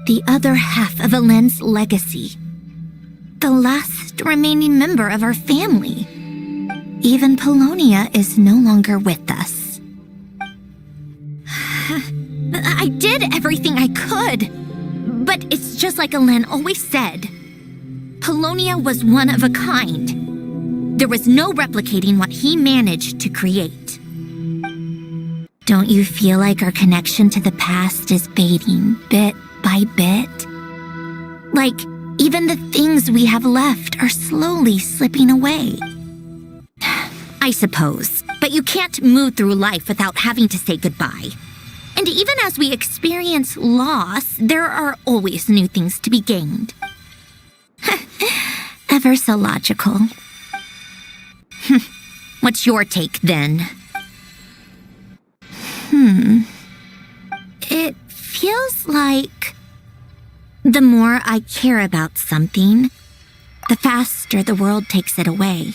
B: the other half of Elend's legacy, the last remaining member of our family, even Polonia is no longer with us. I did everything I could, but it's just like Elend always said. Polonia was one of a kind. There was no replicating what he managed to create. Don't you feel like our connection to the past is fading bit by bit? Like, even the things we have left are slowly slipping away. I suppose, but you can't move through life without having to say goodbye. And even as we experience loss, there are always new things to be gained. Ever so logical. What's your take, then? It feels like the more I care about something, the faster the world takes it away.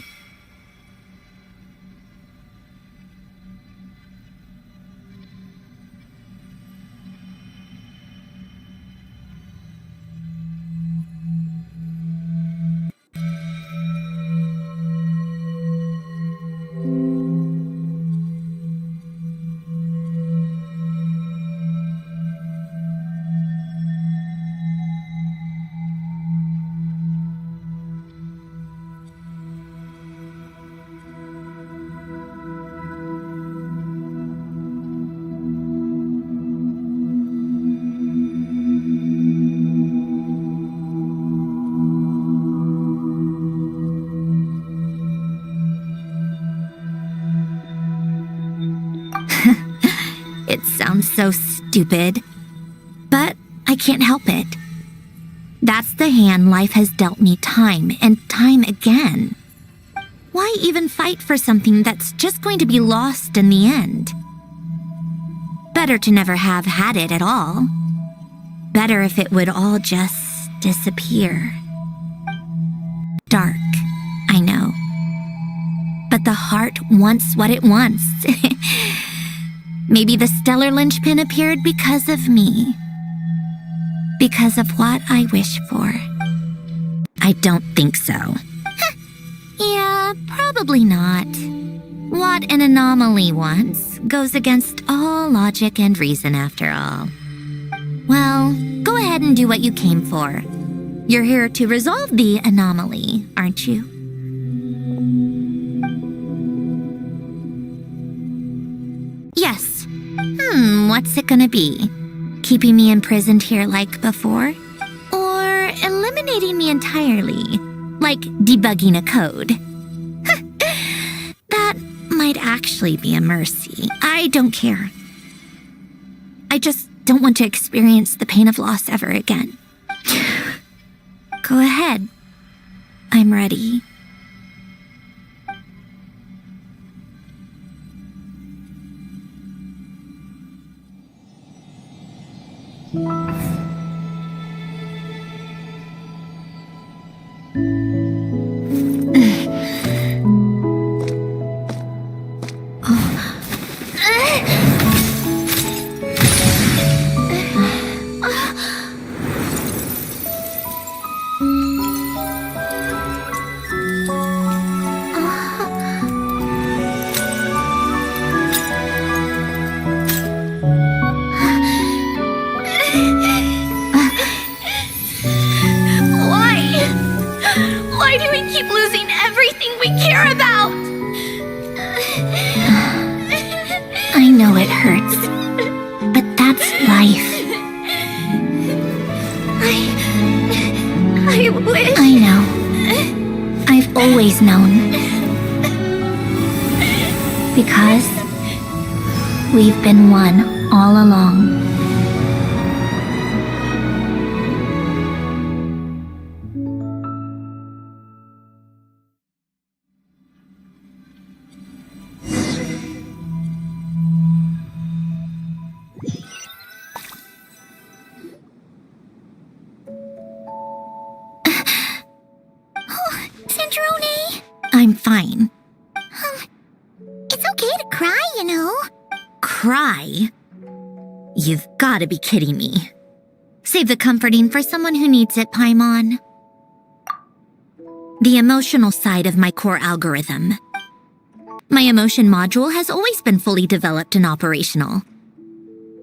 B: It sounds so stupid, but I can't help it. That's the hand life has dealt me time and time again. Why even fight for something that's just going to be lost in the end? Better to never have had it at all. Better if it would all just disappear. Dark, I know. But the heart wants what it wants. Maybe the stellar linchpin appeared because of me. Because of what I wish for. I don't think so. Yeah, probably not. What an anomaly wants goes against all logic and reason after all. Well, go ahead and do what you came for. You're here to resolve the anomaly, aren't you? Yes. What's it gonna be? Keeping me imprisoned here like before? Or eliminating me entirely, like debugging a code? That might actually be a mercy. I don't care. I just don't want to experience the pain of loss ever again. Go ahead. I'm ready.
E: Why do we keep losing everything we care about?
B: I know it hurts, but that's life.
E: I wish...
B: I know. I've always known. Because we've been one all along.
C: Sandrone!
B: I'm fine.
C: It's okay to cry, you know.
B: Cry? You've got to be kidding me. Save the comforting for someone who needs it, Paimon. The emotional side of my core algorithm. My emotion module has always been fully developed and operational.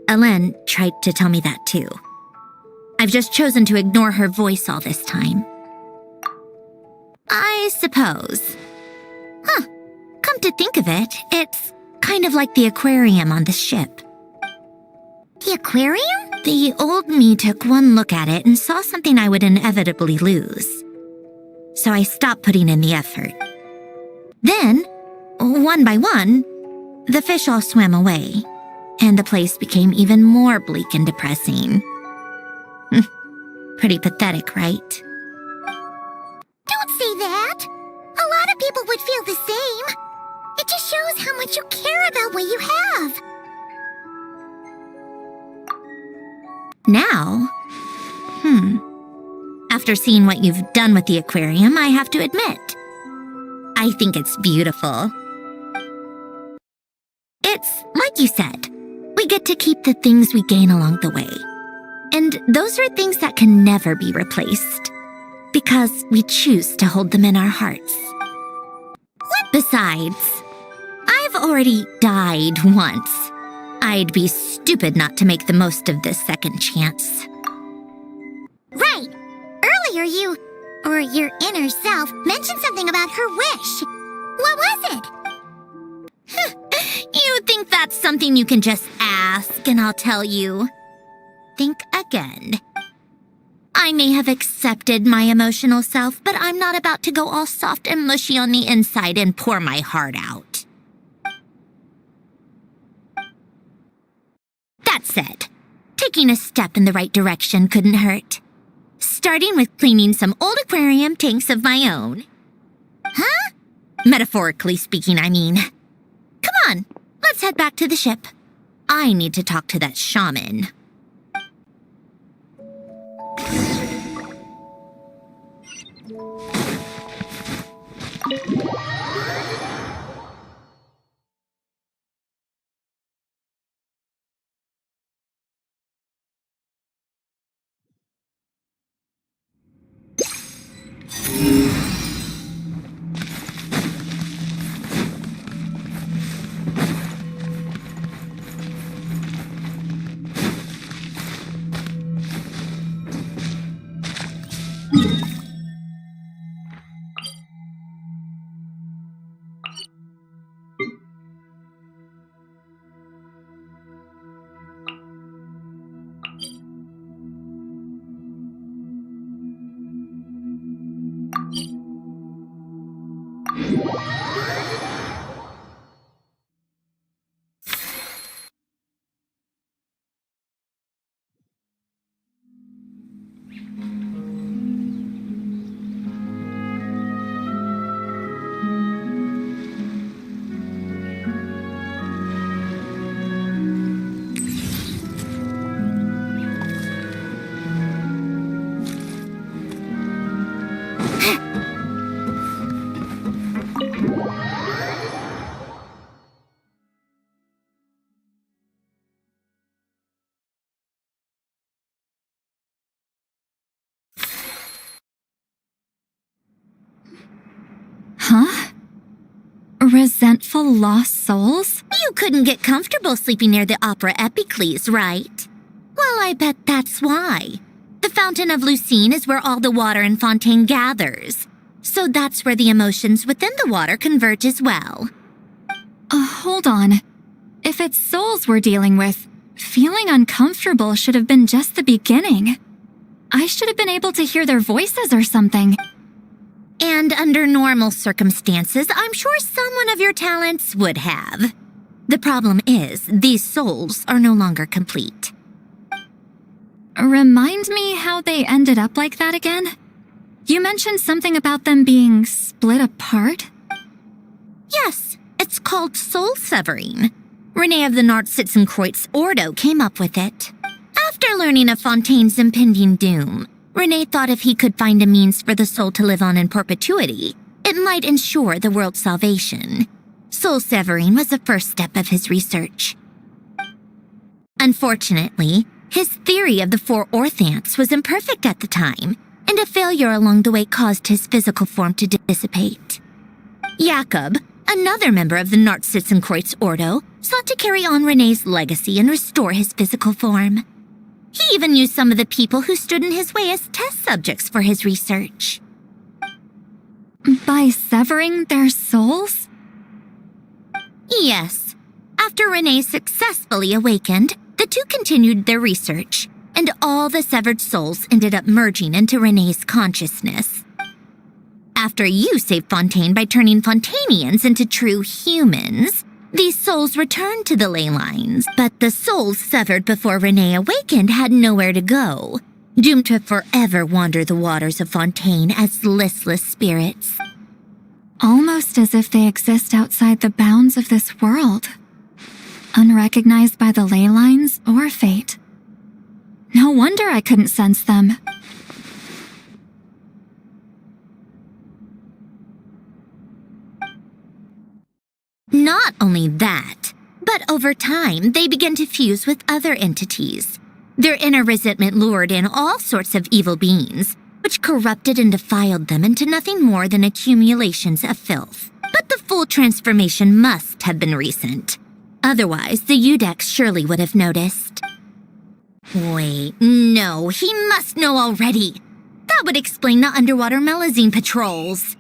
B: Elen tried to tell me that too. I've just chosen to ignore her voice all this time. I suppose. Come to think of it, it's kind of like the aquarium on the ship.
C: The aquarium?
B: The old me took one look at it and saw something I would inevitably lose. So I stopped putting in the effort. Then, one by one, the fish all swam away, and the place became even more bleak and depressing. Pretty pathetic, right?
C: Don't say that. A lot of people would feel the same. It just shows how much you care about what you have.
B: Now? After seeing what you've done with the aquarium, I have to admit, I think it's beautiful. It's like you said, we get to keep the things we gain along the way. And those are things that can never be replaced, because we choose to hold them in our hearts. Besides, I've already died once. I'd be stupid not to make the most of this second chance.
C: Right. Earlier you, or your inner self, mentioned something about her wish. What was it?
B: You think that's something you can just ask and I'll tell you? Think again. I may have accepted my emotional self, but I'm not about to go all soft and mushy on the inside and pour my heart out. That said, taking a step in the right direction couldn't hurt. Starting with cleaning some old aquarium tanks of my own.
C: Huh?
B: Metaphorically speaking, I mean. Come on, let's head back to the ship. I need to talk to that shaman.
E: Huh? Resentful lost souls?
B: You couldn't get comfortable sleeping near the Opera Epicles, right? Well, I bet that's why. The Fountain of Lucine is where all the water in Fontaine gathers. So that's where the emotions within the water converge as well.
E: Hold on. If it's souls we're dealing with, feeling uncomfortable should have been just the beginning. I should have been able to hear their voices or something.
B: And under normal circumstances, I'm sure someone of your talents would have. The problem is, these souls are no longer complete.
E: Remind me how they ended up like that again? You mentioned something about them being split apart?
B: Yes, it's called soul severing. Renee of the Nartsitzenkreuz Ordo came up with it. After learning of Fontaine's impending doom, Renee thought if he could find a means for the soul to live on in perpetuity, it might ensure the world's salvation. Soul severing was the first step of his research. Unfortunately, his theory of the four orthants was imperfect at the time, and a failure along the way caused his physical form to dissipate. Jakob, another member of the Nartsitzenkreuz Ordo, sought to carry on Renee's legacy and restore his physical form. He even used some of the people who stood in his way as test subjects for his research.
E: By severing their souls?
B: Yes. After Renee successfully awakened, the two continued their research, and all the severed souls ended up merging into Renee's consciousness. After you saved Fontaine by turning Fontainians into true humans, these souls returned to the ley lines, but the souls severed before Renee awakened had nowhere to go, doomed to forever wander the waters of Fontaine as listless spirits.
E: Almost as if they exist outside the bounds of this world, unrecognized by the ley lines or fate. No wonder I couldn't sense them.
B: Not only that, but over time, they began to fuse with other entities. Their inner resentment lured in all sorts of evil beings, which corrupted and defiled them into nothing more than accumulations of filth. But the full transformation must have been recent. Otherwise, the Udex surely would have noticed. Wait, no, he must know already. That would explain the underwater Melazine patrols.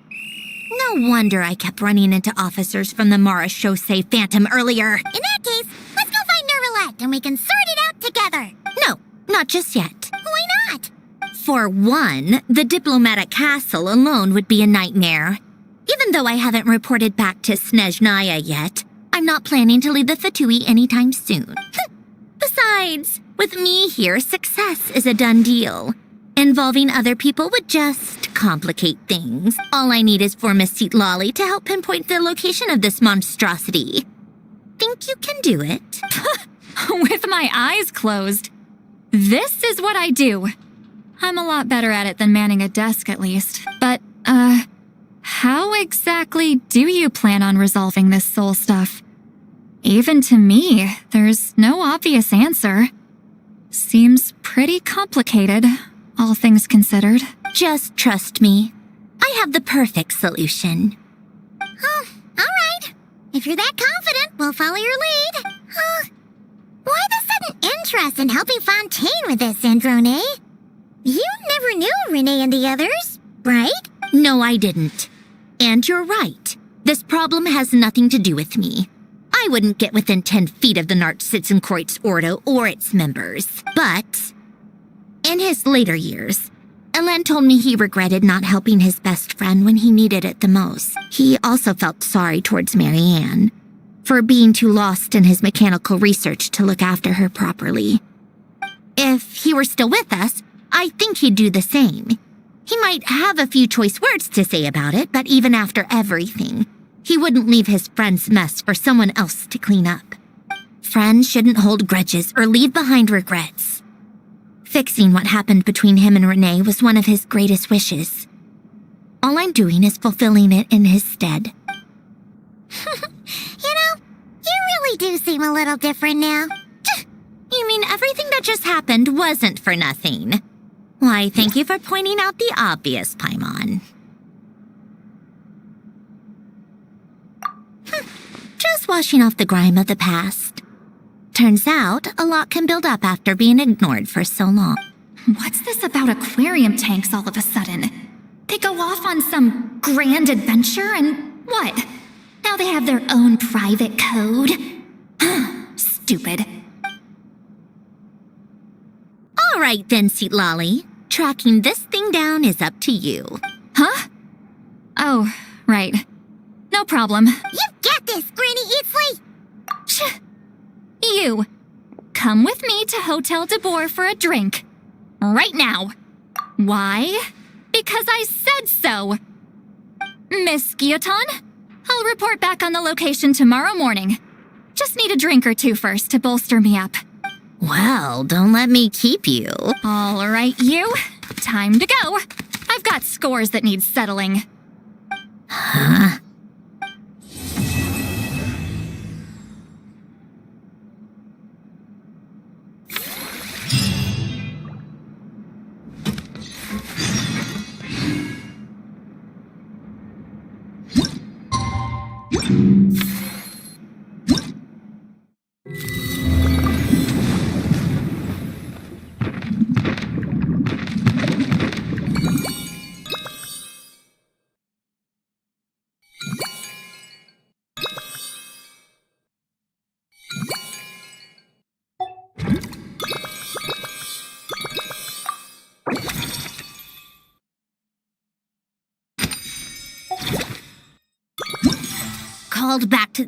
B: No wonder I kept running into officers from the Mara Chaussee Phantom earlier.
C: In that case, let's go find Nervalette and we can sort it out together.
B: No, not just yet.
C: Why not?
B: For one, the diplomatic castle alone would be a nightmare. Even though I haven't reported back to Snezhnaya yet, I'm not planning to leave the Fatui anytime soon. Besides, with me here, success is a done deal. Involving other people would just complicate things. All I need is for Miss Citlali to help pinpoint the location of this monstrosity. Think you can do it?
E: With my eyes closed. This is what I do. I'm a lot better at it than manning a desk, at least. But, how exactly do you plan on resolving this soul stuff? Even to me, there's no obvious answer. Seems pretty complicated, all things considered.
B: Just trust me. I have the perfect solution.
C: Oh, all right. If you're that confident, we'll follow your lead. Why the sudden interest in helping Fontaine with this, Sandrone? You never knew Renee and the others, right?
B: No, I didn't. And you're right. This problem has nothing to do with me. I wouldn't get within 10 feet of the Nartsitzenkreuz Ordo or its members. But in his later years, Elen told me he regretted not helping his best friend when he needed it the most. He also felt sorry towards Marianne for being too lost in his mechanical research to look after her properly. If he were still with us, I think he'd do the same. He might have a few choice words to say about it, but even after everything, he wouldn't leave his friend's mess for someone else to clean up. Friends shouldn't hold grudges or leave behind regrets. Fixing what happened between him and Renee was one of his greatest wishes. All I'm doing is fulfilling it in his stead.
C: You really do seem a little different now.
B: You mean everything that just happened wasn't for nothing? Why, thank you for pointing out the obvious, Paimon. Just washing off the grime of the past. Turns out, a lot can build up after being ignored for so long.
E: What's this about aquarium tanks all of a sudden? They go off on some grand adventure and what? Now they have their own private code? Stupid.
B: All right then, Citlali. Tracking this thing down is up to you.
E: Huh? Oh, right. No problem.
C: You get this, Granny Eatsley!
E: You, come with me to Hotel de Boer for a drink. Right now. Why? Because I said so. Miss Guillotin, I'll report back on the location tomorrow morning. Just need a drink or two first to bolster me up.
B: Well, don't let me keep you.
E: All right, you. Time to go. I've got scores that need settling.
B: Huh? Called back to...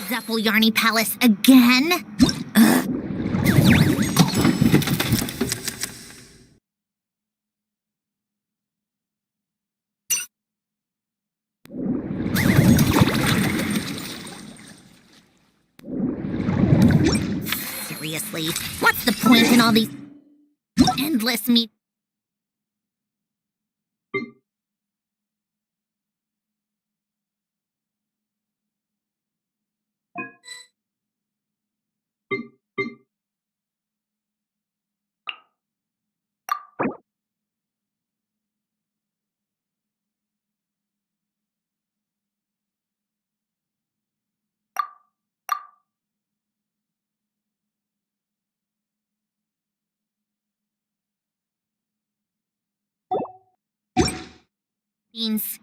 B: Zeppeljärny Palace again? Ugh. Seriously, what's the point in all these endless meet? Beans.